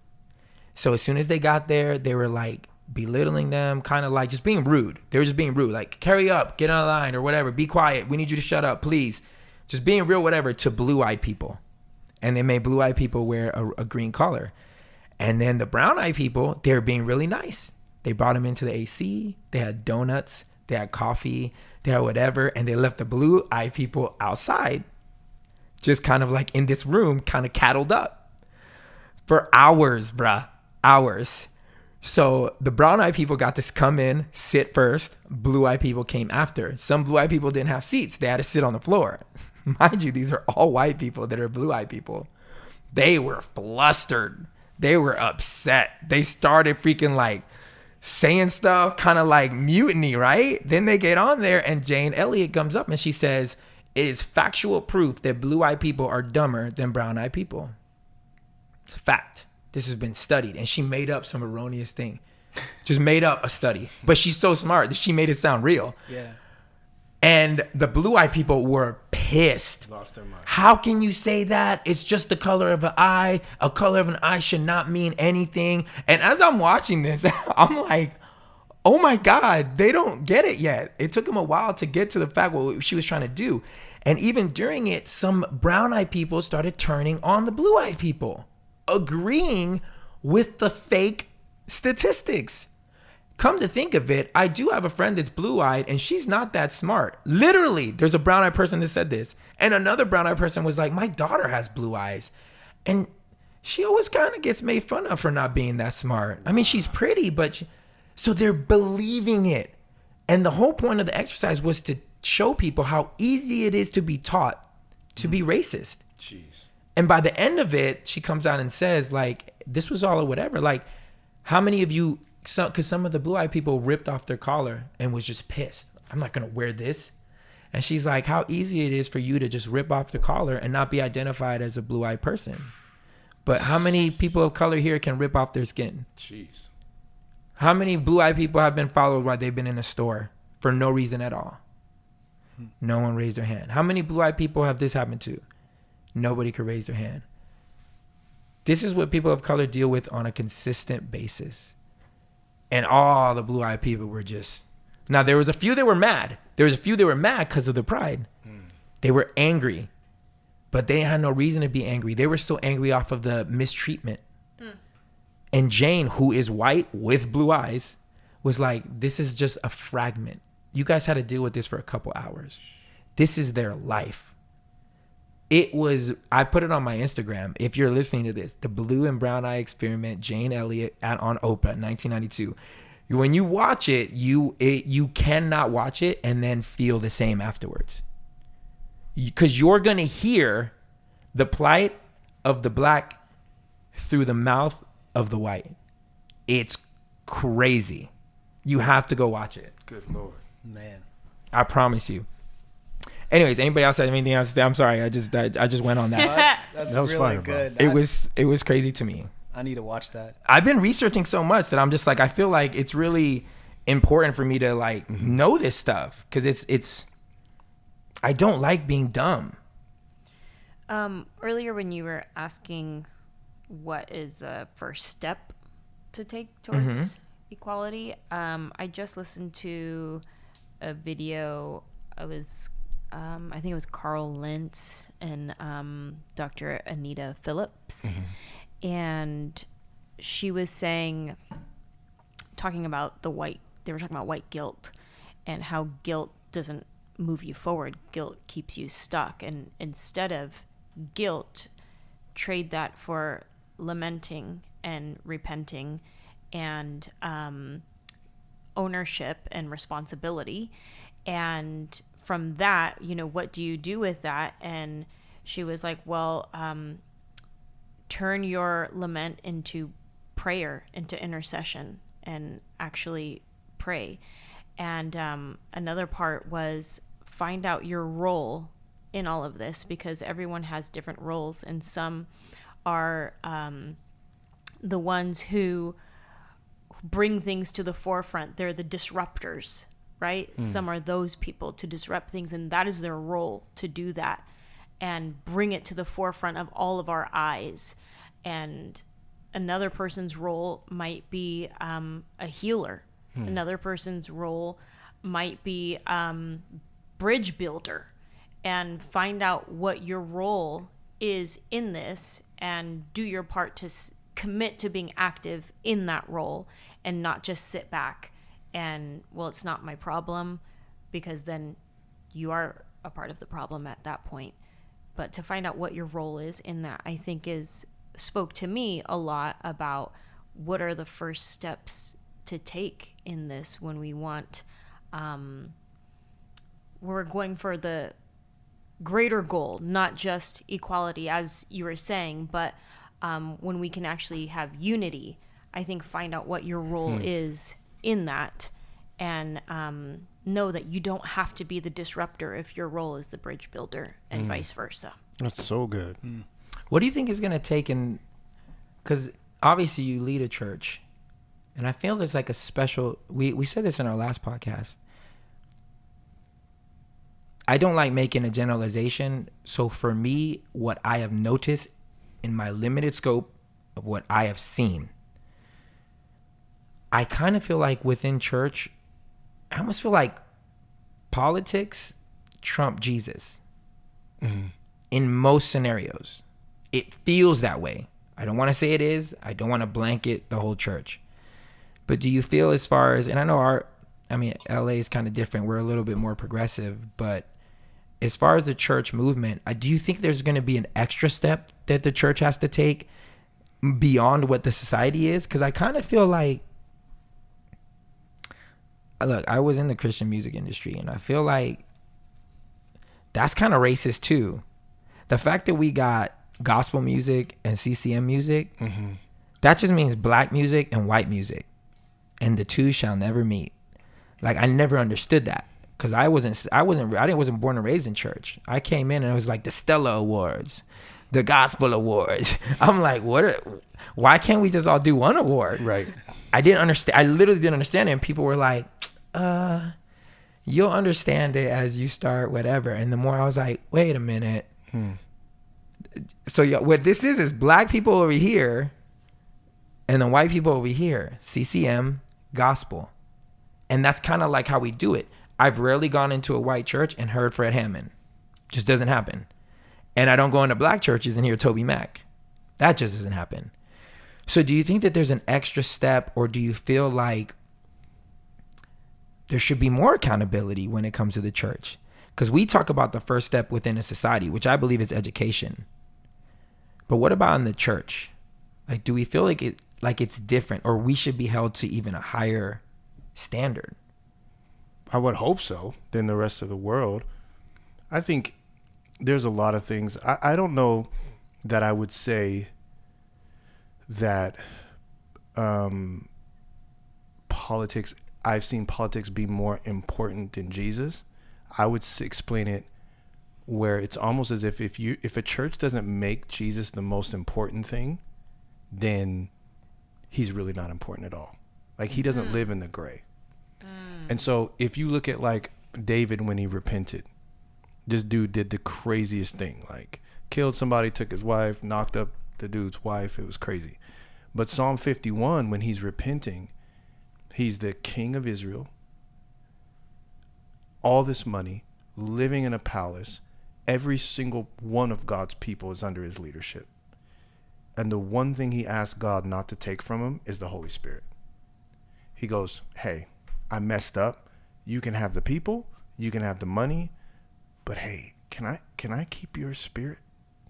So as soon as they got there, they were like belittling them, kind of like just being rude. They were just being rude, like carry up, get on the line or whatever, be quiet. We need you to shut up, please. Just being real, whatever, to blue-eyed people. And they made blue-eyed people wear a green collar. And then the brown-eyed people, they were being really nice. They brought them into the AC. They had donuts. They had coffee. They had whatever. And they left the blue-eyed people outside. Just kind of like in this room, kind of cattled up. For hours, bruh. Hours. So the brown-eyed people got to come in, sit first. Blue-eyed people came after. Some blue-eyed people didn't have seats. They had to sit on the floor. Mind you, these are all white people that are blue-eyed people. They were flustered. They were upset. They started freaking like saying stuff, kind of like mutiny, right? Then they get on there and Jane Elliott comes up and she says, it is factual proof that blue-eyed people are dumber than brown-eyed people. It's a fact. This has been studied. And she made up some erroneous thing. Just made up a study. But she's so smart that she made it sound real. Yeah. And the blue-eyed people were pissed. Lost their mind. How can you say that? It's just the color of an eye. A color of an eye should not mean anything. And as I'm watching this, I'm like, oh my God, they don't get it yet. It took them a while to get to the fact what she was trying to do. And even during it, some brown-eyed people started turning on the blue-eyed people, agreeing with the fake statistics. Come to think of it, I do have a friend that's blue-eyed and she's not that smart. Literally, there's a brown-eyed person that said this. And another brown-eyed person was like, my daughter has blue eyes. And she always kind of gets made fun of for not being that smart. I mean, she's pretty, but... So they're believing it. And the whole point of the exercise was to show people how easy it is to be taught to be racist. Jeez. And by the end of it, she comes out and says, like, this was all or whatever. Like, how many of you... Because some of the blue-eyed people ripped off their collar and was just pissed. I'm not going to wear this. And she's like, how easy it is for you to just rip off the collar and not be identified as a blue-eyed person. But how many people of color here can rip off their skin? Jeez. How many blue-eyed people have been followed while they've been in a store for no reason at all? No one raised their hand. How many blue-eyed people have this happened to? Nobody could raise their hand. This is what people of color deal with on a consistent basis. And all the blue-eyed people were just... Now, there was a few that were mad. There was a few that were mad because of the pride. They were angry. But they had no reason to be angry. They were still angry off of the mistreatment. And Jane, who is white with blue eyes, was like, this is just a fragment. You guys had to deal with this for a couple hours. This is their life. It was, I put it on my Instagram. If you're listening to this, the blue and brown eye experiment, Jane Elliott on Oprah, 1992. When you watch it, you cannot watch it and then feel the same afterwards. Because you're going to hear the plight of the black through the mouth of the white. It's crazy. You have to go watch it. Good Lord. Man. I promise you. Anyways, anybody else have anything else to say? I'm sorry. I just went on that. That's That was really fire, bro. good. It was crazy to me. I need to watch that. I've been researching so much that I'm just like, I feel like it's really important for me to like know this stuff because it's I don't like being dumb. Earlier when you were asking what is the first step to take towards equality. I just listened to a video. I think it was Carl Lentz and Dr. Anita Phillips. And she was talking about they were talking about white guilt and how guilt doesn't move you forward. Guilt keeps you stuck. And instead of guilt, trade that for lamenting and repenting and ownership and responsibility. And from that, what do you do with that? And she was like, well, turn your lament into prayer, into intercession, and actually pray. And another part was find out your role in all of this, because everyone has different roles, and some are the ones who bring things to the forefront. They're the disruptors, right? Some are those people to disrupt things, and that is their role, to do that and bring it to the forefront of all of our eyes. And another person's role might be a healer. Another person's role might be bridge builder. And find out what your role is in this and do your part to commit to being active in that role, and not just sit back and, well, it's not my problem, because then you are a part of the problem at that point. But to find out what your role is in that, I think spoke to me a lot about what are the first steps to take in this when we want, we're going for the greater goal, not just equality, as you were saying, but when we can actually have unity. I think find out what your role is in that, and know that you don't have to be the disruptor if your role is the bridge builder, and vice versa. That's so good. What do you think is going to take because obviously you lead a church, and I feel there's like a special, we said this in our last podcast. I don't like making a generalization. So for me, what I have noticed in my limited scope of what I have seen, I kind of feel like within church, I almost feel like politics trump Jesus in most scenarios. It feels that way. I don't want to say it is. I don't want to blanket the whole church. But do you feel, as far as, and I know LA is kind of different. We're a little bit more progressive, but as far as the church movement, do you think there's going to be an extra step that the church has to take beyond what the society is? Because I kind of feel like, look, I was in the Christian music industry, and I feel like that's kind of racist too. The fact that we got gospel music and CCM music, that just means black music and white music, and the two shall never meet. Like, I never understood that, because I wasn't born and raised in church. I came in and it was like the Stella Awards, the Gospel Awards. I'm like, why can't we just all do one award? Right. I didn't understand. I literally didn't understand it. And people were like, you'll understand it as you start whatever. And the more I was like, wait a minute. So what this is black people over here and the white people over here, CCM, gospel. And that's kind of like how we do it. I've rarely gone into a white church and heard Fred Hammond. Just doesn't happen. And I don't go into black churches and hear Toby Mac. That just doesn't happen. So do you think that there's an extra step, or do you feel like there should be more accountability when it comes to the church? Because we talk about the first step within a society, which I believe is education. But what about in the church? Like, do we feel like it's different, or we should be held to even a higher standard? I would hope so, than the rest of the world. I think there's a lot of things. I don't know that I would say that politics, I've seen politics be more important than Jesus. I would explain it where it's almost as if a church doesn't make Jesus the most important thing, then he's really not important at all. Like, he doesn't live in the gray. And so if you look at like David when he repented, this dude did the craziest thing, like killed somebody, took his wife, knocked up the dude's wife. It was crazy. But Psalm 51, when he's repenting, he's the king of Israel, all this money, living in a palace. Every single one of God's people is under his leadership. And the one thing he asks God not to take from him is the Holy Spirit. He goes, hey, I messed up. You can have the people, you can have the money, but hey, can I keep your spirit?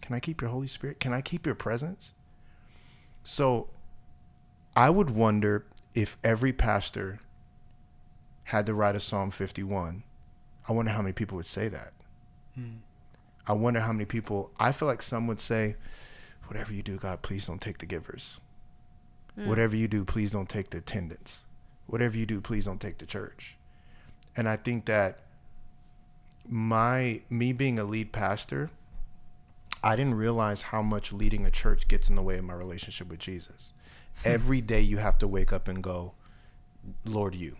Can I keep your Holy Spirit? Can I keep your presence? So I would wonder if every pastor had to write a Psalm 51. I wonder how many people would say that. I wonder how many people, I feel like some would say, whatever you do, God, please don't take the givers. Whatever you do, please don't take the attendance. Whatever you do, please don't take the church. And I think that me being a lead pastor, I didn't realize how much leading a church gets in the way of my relationship with Jesus. Every day you have to wake up and go, Lord, you.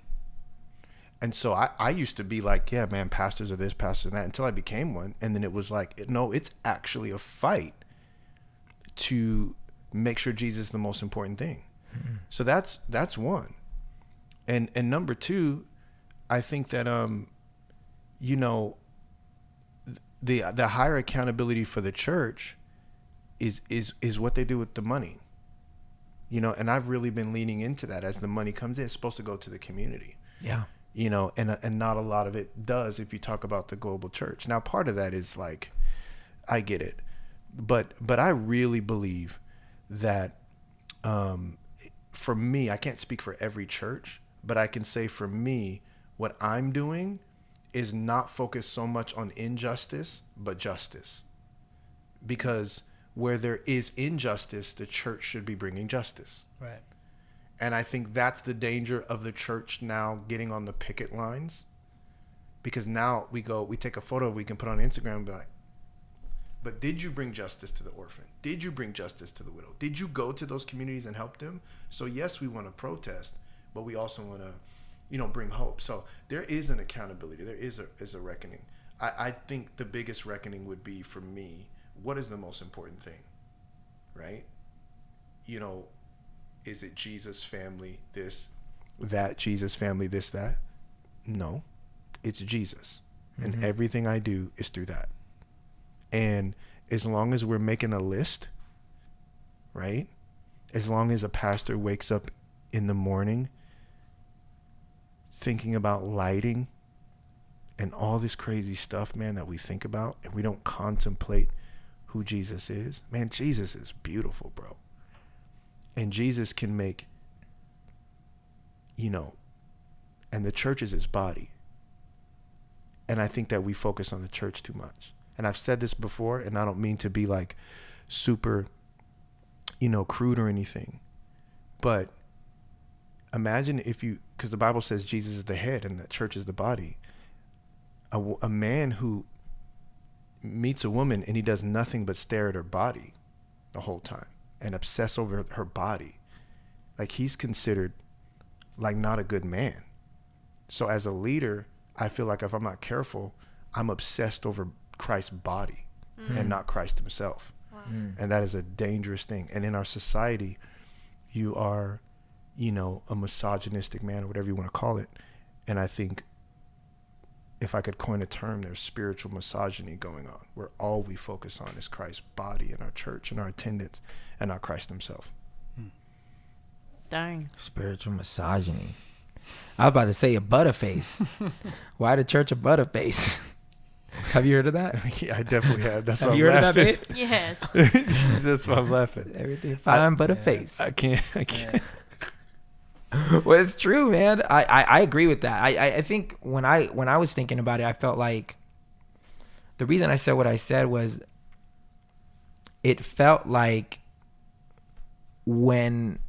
And so I used to be like, yeah, man, pastors are this, pastors are that, until I became one. And then it was like, no, it's actually a fight to make sure Jesus is the most important thing. So that's one. And number two, I think that, you know, the higher accountability for the church is what they do with the money. You know, and I've really been leaning into that. As the money comes in, it's supposed to go to the community. Yeah. You know, and not a lot of it does if you talk about the global church. Now, part of that is like, I get it. But I really believe that for me, I can't speak for every church, but I can say for me, what I'm doing is not focused so much on injustice, but justice. Because where there is injustice, the church should be bringing justice. Right. And I think that's the danger of the church now getting on the picket lines. Because now we take a photo we can put on Instagram and be like, but did you bring justice to the orphan? Did you bring justice to the widow? Did you go to those communities and help them? So yes, we want to protest, but we also want to, you know, bring hope. So there is an accountability. There is a reckoning. I think the biggest reckoning would be for me, what is the most important thing, right? You know, is it Jesus, family, this, that, Jesus, family, this, that? No, it's Jesus. And everything I do is through that. And as long as we're making a list, right? As long as a pastor wakes up in the morning thinking about lighting and all this crazy stuff, man, that we think about, and we don't contemplate who Jesus is. Man, Jesus is beautiful, bro. And Jesus can make, you know, and the church is his body. And I think that we focus on the church too much. And I've said this before, and I don't mean to be like super, you know, crude or anything. But imagine if you, because the Bible says Jesus is the head and the church is the body. A man who meets a woman and he does nothing but stare at her body the whole time and obsess over her body, like he's considered like not a good man. So as a leader, I feel like if I'm not careful, I'm obsessed over Christ's body and not Christ himself. Wow. And that is a dangerous thing. And in our society, you are, you know, a misogynistic man or whatever you want to call it. And I think if I could coin a term, there's spiritual misogyny going on, where all we focus on is Christ's body and our church and our attendance and not Christ himself. Dang. Spiritual misogyny. I was about to say a butterface. Why the church a butterface? Have you heard of that? Yeah, I definitely have. That's have why you I'm heard laughing. of that, babe? Yes. That's why I'm laughing. Everything fine but a face. I can't. Well, it's true, man. I agree with that. I think when I was thinking about it, I felt like the reason I said what I said was it felt like when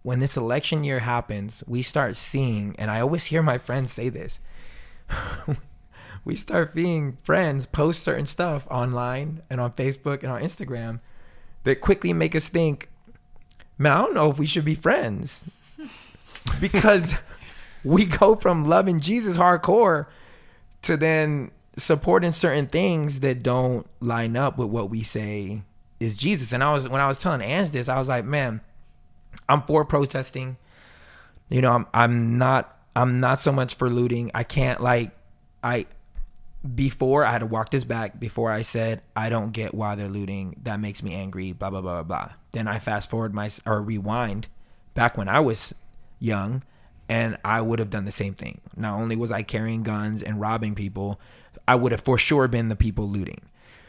this election year happens, we start seeing, and I always hear my friends say this, we start seeing friends post certain stuff online and on Facebook and on Instagram that quickly make us think, man, I don't know if we should be friends, because we go from loving Jesus hardcore to then supporting certain things that don't line up with what we say is Jesus. And when I was telling Ange this, I was like, man, I'm for protesting. You know, I'm not so much for looting. I can't before I had to walk this back before I said, I don't get why they're looting. That makes me angry, blah, blah, blah, blah, blah. Then I rewind back when I was young, and I would have done the same thing. Not only was I carrying guns and robbing people, I would have for sure been the people looting.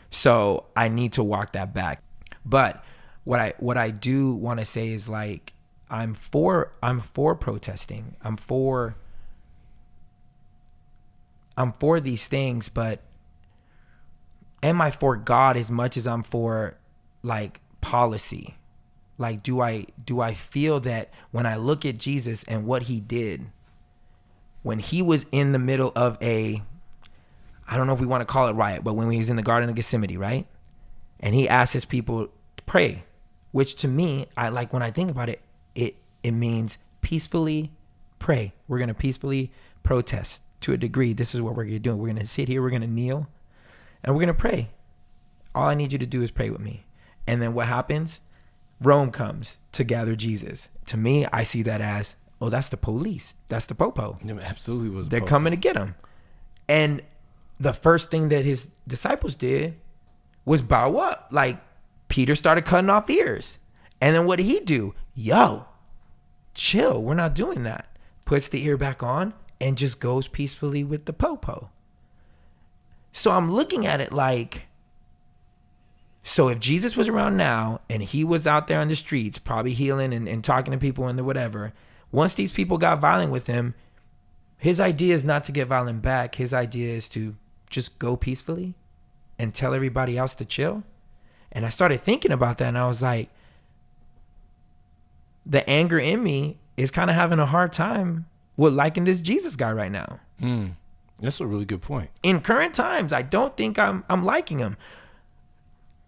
So I need to walk that back. But what I do want to say is like, I'm for protesting. I'm for these things, but am I for God as much as I'm for like policy? Like, do I feel that when I look at Jesus and what he did, when he was in the middle of I don't know if we want to call it riot, but when he was in the Garden of Gethsemane, right? And he asked his people to pray, which to me, I like when I think about it, it means peacefully pray. We're going to peacefully protest to a degree. This is what we're going to do. We're going to sit here, we're going to kneel, and we're going to pray. All I need you to do is pray with me. And then what happens? Rome comes to gather Jesus. To me, I see that as, oh, that's the police. That's the popo. It absolutely was. They're coming to get him. And the first thing that his disciples did was bow up. Like, Peter started cutting off ears. And then what did he do? Yo, chill. We're not doing that. Puts the ear back on and just goes peacefully with the popo. So I'm looking at it like, so if Jesus was around now and he was out there on the streets, probably healing and talking to people and whatever, once these people got violent with him, his idea is not to get violent back. His idea is to just go peacefully and tell everybody else to chill. And I started thinking about that, and I was like, the anger in me is kind of having a hard time with liking this Jesus guy right now. That's a really good point. In current times, I don't think I'm liking him.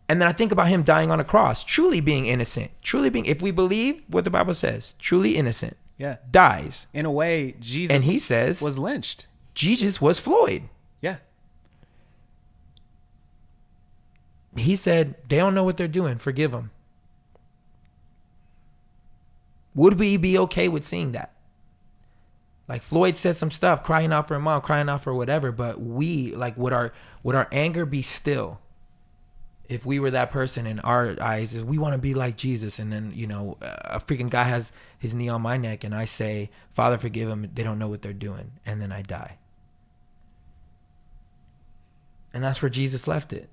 And then I think about him dying on a cross, truly being innocent, if we believe what the Bible says, truly innocent. Yeah. Dies. In a way, Jesus and he says, was lynched. Jesus was Floyd. Yeah. He said, they don't know what they're doing. Forgive them. Would we be okay with seeing that? Like, Floyd said some stuff, crying out for her mom, crying out for whatever, but we, like, would our anger be still if we were that person in our eyes? Is we want to be like Jesus, and then, you know, a freaking guy has his knee on my neck and I say, Father, forgive them, they don't know what they're doing, and then I die. And that's where Jesus left it.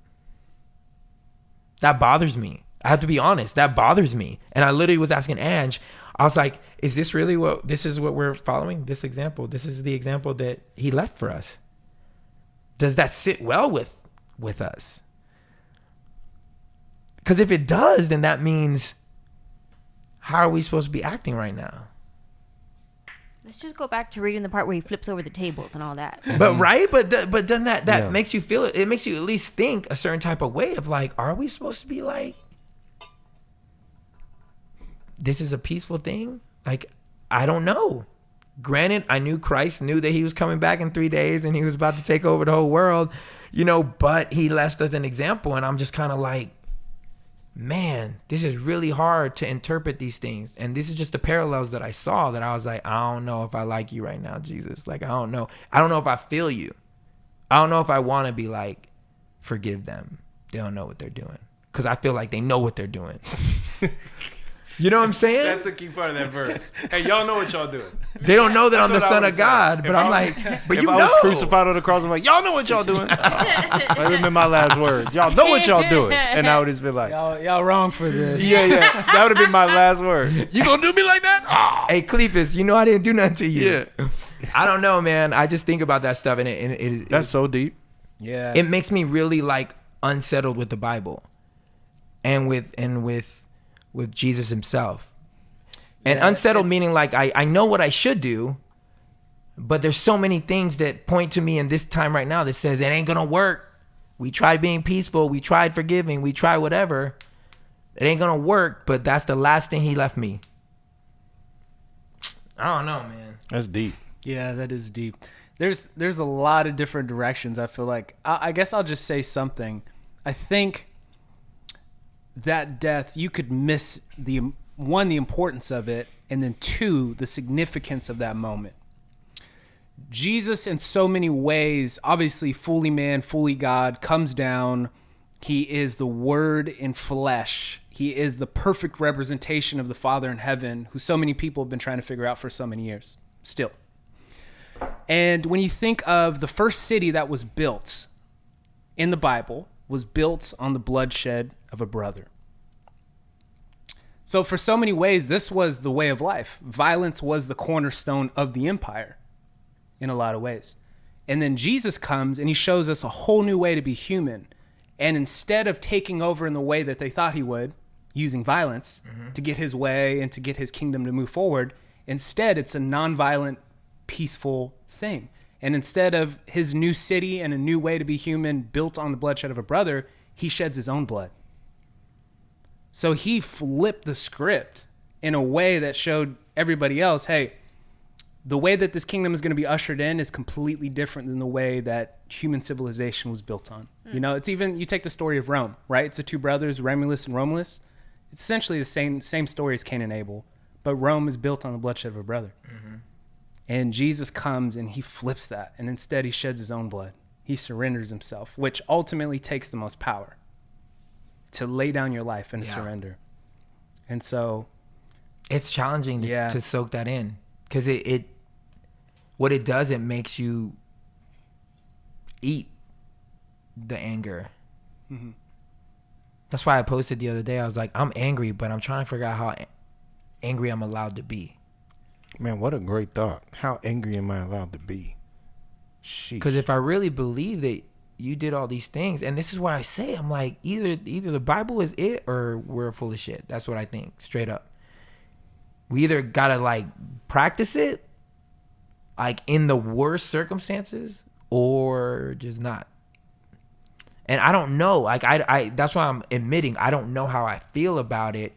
That bothers me. I have to be honest, that bothers me. And I literally was asking Ange, I was like, is this really this is what we're following? This example, this is the example that he left for us. Does that sit well with us? Because if it does, then that means, how are we supposed to be acting right now? Let's just go back to reading the part where he flips over the tables and all that. But right, but then that makes you feel it. It makes you at least think a certain type of way of like, are we supposed to be like, this is a peaceful thing? Like, I don't know. Granted, I knew Christ knew that he was coming back in 3 days and he was about to take over the whole world, you know, but he left us an example, and I'm just kind of like, man, this is really hard to interpret these things. And this is just the parallels that I saw, that I was like, I don't know if I like you right now, Jesus. Like, I don't know if I feel you. I don't know if I want to be like, forgive them. They don't know what they're doing. Because I feel like they know what they're doing. You know what I'm saying? That's a key part of that verse. Hey, y'all know what y'all doing. They don't know that I'm the Son of God, but I'm like, but you know. If I was crucified on the cross, I'm like, y'all know what y'all doing. That would have been my last words. Y'all know what y'all doing. And I would just be like, y'all wrong for this. Yeah. That would have been my last word. You gonna do me like that? Oh. Hey, Cleophas, you know I didn't do nothing to you. Yeah. I don't know, man. I just think about that stuff, and it that's so deep. Yeah. It makes me really like unsettled with the Bible, and with Jesus himself. And unsettled meaning like I know what I should do, but there's so many things that point to me in this time right now that says it ain't gonna work. We tried being peaceful, we tried forgiving, we tried whatever. It ain't gonna work, but that's the last thing he left me. I don't know, man. That's deep. Yeah, that is deep. There's a lot of different directions, I feel like. I guess I'll just say something. I think that death, you could miss the importance of it, and then 2, the significance of that moment. Jesus, in so many ways, obviously fully man, fully God, comes down. He is the Word in flesh. He is the perfect representation of the Father in heaven, who so many people have been trying to figure out for so many years still. And when you think of the first city that was built in the Bible, was built on the bloodshed of a brother. So for so many ways, this was the way of life. Violence was the cornerstone of the empire in a lot of ways. And then Jesus comes and he shows us a whole new way to be human. And instead of taking over in the way that they thought he would, using violence to get his way and to get his kingdom to move forward, instead it's a nonviolent, peaceful thing. And instead of his new city and a new way to be human built on the bloodshed of a brother, he sheds his own blood. So he flipped the script in a way that showed everybody else, hey, the way that this kingdom is going to be ushered in is completely different than the way that human civilization was built on. You know, it's even, you take the story of Rome, right? It's the 2 brothers, Romulus and Romulus. It's essentially the same story as Cain and Abel, but Rome is built on the bloodshed of a brother. And Jesus comes and he flips that, and instead he sheds his own blood. He surrenders himself, which ultimately takes the most power, to lay down your life and surrender. And so it's challenging to soak that in, because it what it does, it makes you eat the anger. That's why I posted the other day. I was like, I'm angry, but I'm trying to figure out how angry I'm allowed to be. Man, what a great thought. How angry am I allowed to be? Because if I really believe that you did all these things, and this is what I say, I'm like, either the Bible is it or we're full of shit. That's what I think, straight up. We either gotta like practice it, like in the worst circumstances, or just not. And I don't know, like I that's why I'm admitting I don't know how I feel about it,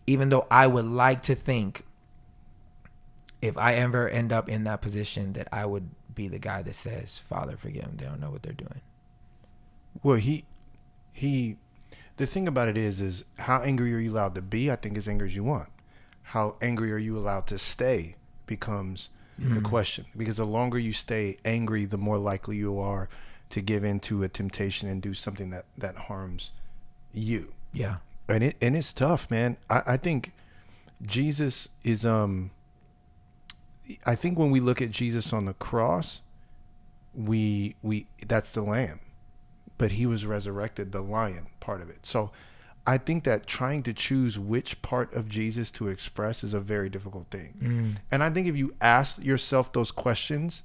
even though I would like to think if I ever end up in that position that I would be the guy that says, Father, forgive them, they don't know what they're doing. Well, the thing about it is how angry are you allowed to be? I think as angry as you want. How angry are you allowed to stay becomes the question. Because the longer you stay angry, the more likely you are to give into a temptation and do something that harms you. Yeah. And it's tough, man. I think Jesus is, I think when we look at Jesus on the cross, we that's the lamb, but he was resurrected, the lion part of it. So I think that trying to choose which part of Jesus to express is a very difficult thing. And I think if you ask yourself those questions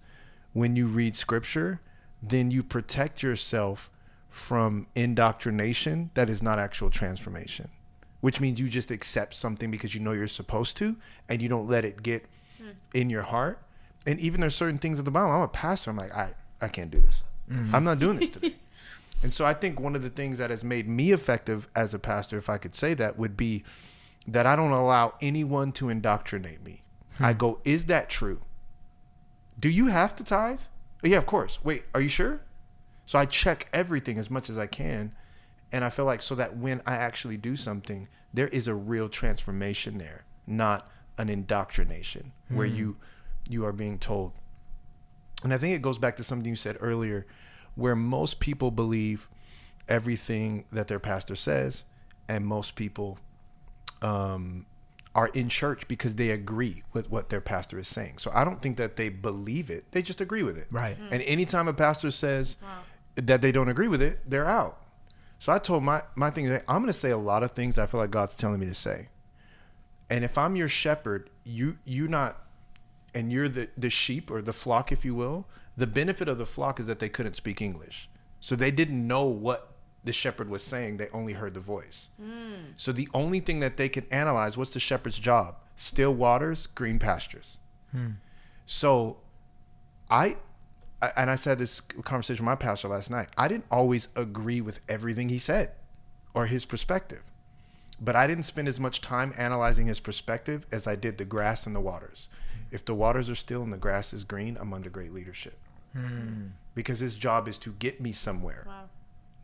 when you read scripture, then you protect yourself from indoctrination that is not actual transformation, which means you just accept something because you know you're supposed to, and you don't let it get in your heart. And even there's certain things at the Bible. I'm a pastor. I'm like, I can't do this. I'm not doing this today. And so I think one of the things that has made me effective as a pastor, if I could say that, would be that I don't allow anyone to indoctrinate me. I go, is that true? Do you have to tithe? Oh, yeah, of course. Wait, are you sure? So I check everything as much as I can. And I feel like so that when I actually do something, there is a real transformation there, not an indoctrination where you are being told. And I think it goes back to something you said earlier, where most people believe everything that their pastor says, and most people are in church because they agree with what their pastor is saying. So I don't think that they believe it. They just agree with it. Right. And anytime a pastor says that they don't agree with it, they're out. So I told my thing that I'm going to say a lot of things that I feel like God's telling me to say. And if I'm your shepherd, you're not, and you're the sheep or the flock, if you will, the benefit of the flock is that they couldn't speak English. So they didn't know what the shepherd was saying. They only heard the voice. So the only thing that they could analyze, what's the shepherd's job? Still waters, green pastures. So I said this conversation with my pastor last night. I didn't always agree with everything he said or his perspective, but I didn't spend as much time analyzing his perspective as I did the grass and the waters. If the waters are still and the grass is green, I'm under great leadership. Because his job is to get me somewhere,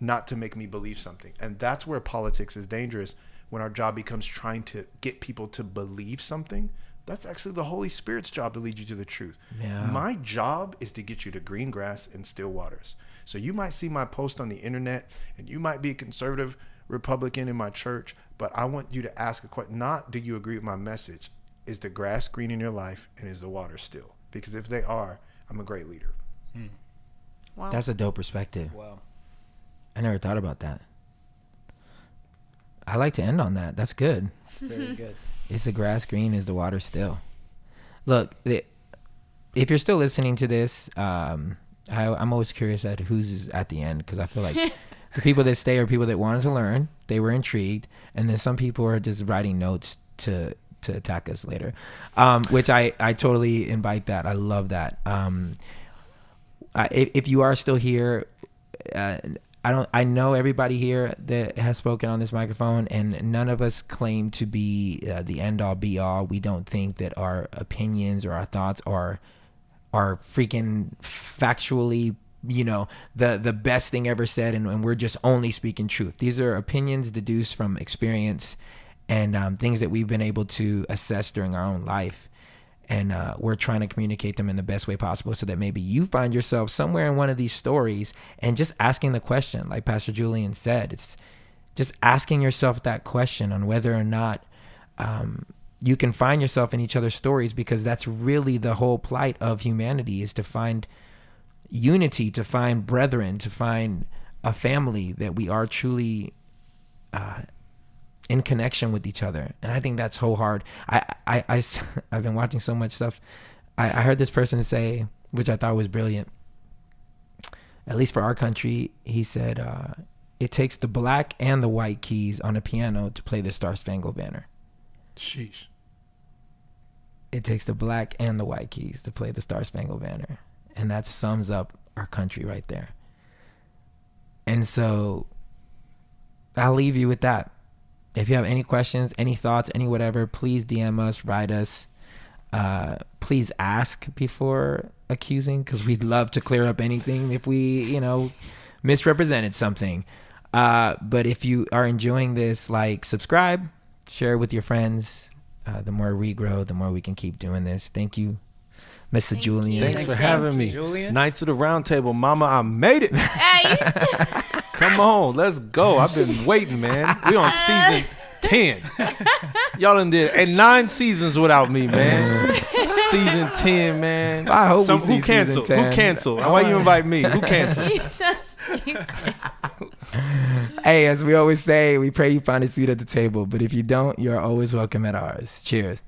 not to make me believe something. And that's where politics is dangerous, when our job becomes trying to get people to believe something. That's actually the Holy Spirit's job to lead you to the truth. Yeah. My job is to get you to green grass and still waters. So you might see my post on the internet, and you might be a conservative Republican in my church, but I want you to ask a question. Not, do you agree with my message? Is the grass green in your life, and is the water still? Because if they are, I'm a great leader. Wow. That's a dope perspective. Wow. I never thought about that. I like to end on that. That's good. It's very good. Is the grass green? Is the water still? Look, if you're still listening to this, I'm always curious at who's at the end, because I feel like the people that stay are people that wanted to learn. They were intrigued. And then some people are just writing notes to attack us later, which I totally invite that. I love that. If you are still here, I know everybody here that has spoken on this microphone, and none of us claim to be the end all be all. We don't think that our opinions or our thoughts are freaking factually, the best thing ever said, and we're just only speaking truth. These are opinions deduced from experience and things that we've been able to assess during our own life. And we're trying to communicate them in the best way possible, so that maybe you find yourself somewhere in one of these stories and just asking the question, like Pastor Julian said. It's just asking yourself that question on whether or not you can find yourself in each other's stories, because that's really the whole plight of humanity, is to find unity, to find brethren, to find a family that we are truly in connection with each other. And I think that's so hard. I've been watching so much stuff. I heard this person say, which I thought was brilliant, at least for our country. He said, it takes the black and the white keys on a piano to play the Star Spangled Banner. Sheesh. It takes the black and the white keys to play the Star Spangled Banner. And that sums up our country right there. And so I'll leave you with that. If you have any questions, any thoughts, any whatever, please DM us, write us. Please ask before accusing, because we'd love to clear up anything if we, misrepresented something. But if you are enjoying this, subscribe, share with your friends. The more we grow, the more we can keep doing this. Thank you, Mr. Thank Julian. you. Thanks for having me. Julian. Knights of the Round Table, mama, I made it. Hey, Come on, let's go. I've been waiting, man. We on season 10. Y'all done did, and 9 seasons without me, man. Season 10, man. I hope we see who canceled? season 10. Who canceled? Why you invite me? Who canceled? Hey, as we always say, we pray you find a seat at the table. But if you don't, you're always welcome at ours. Cheers.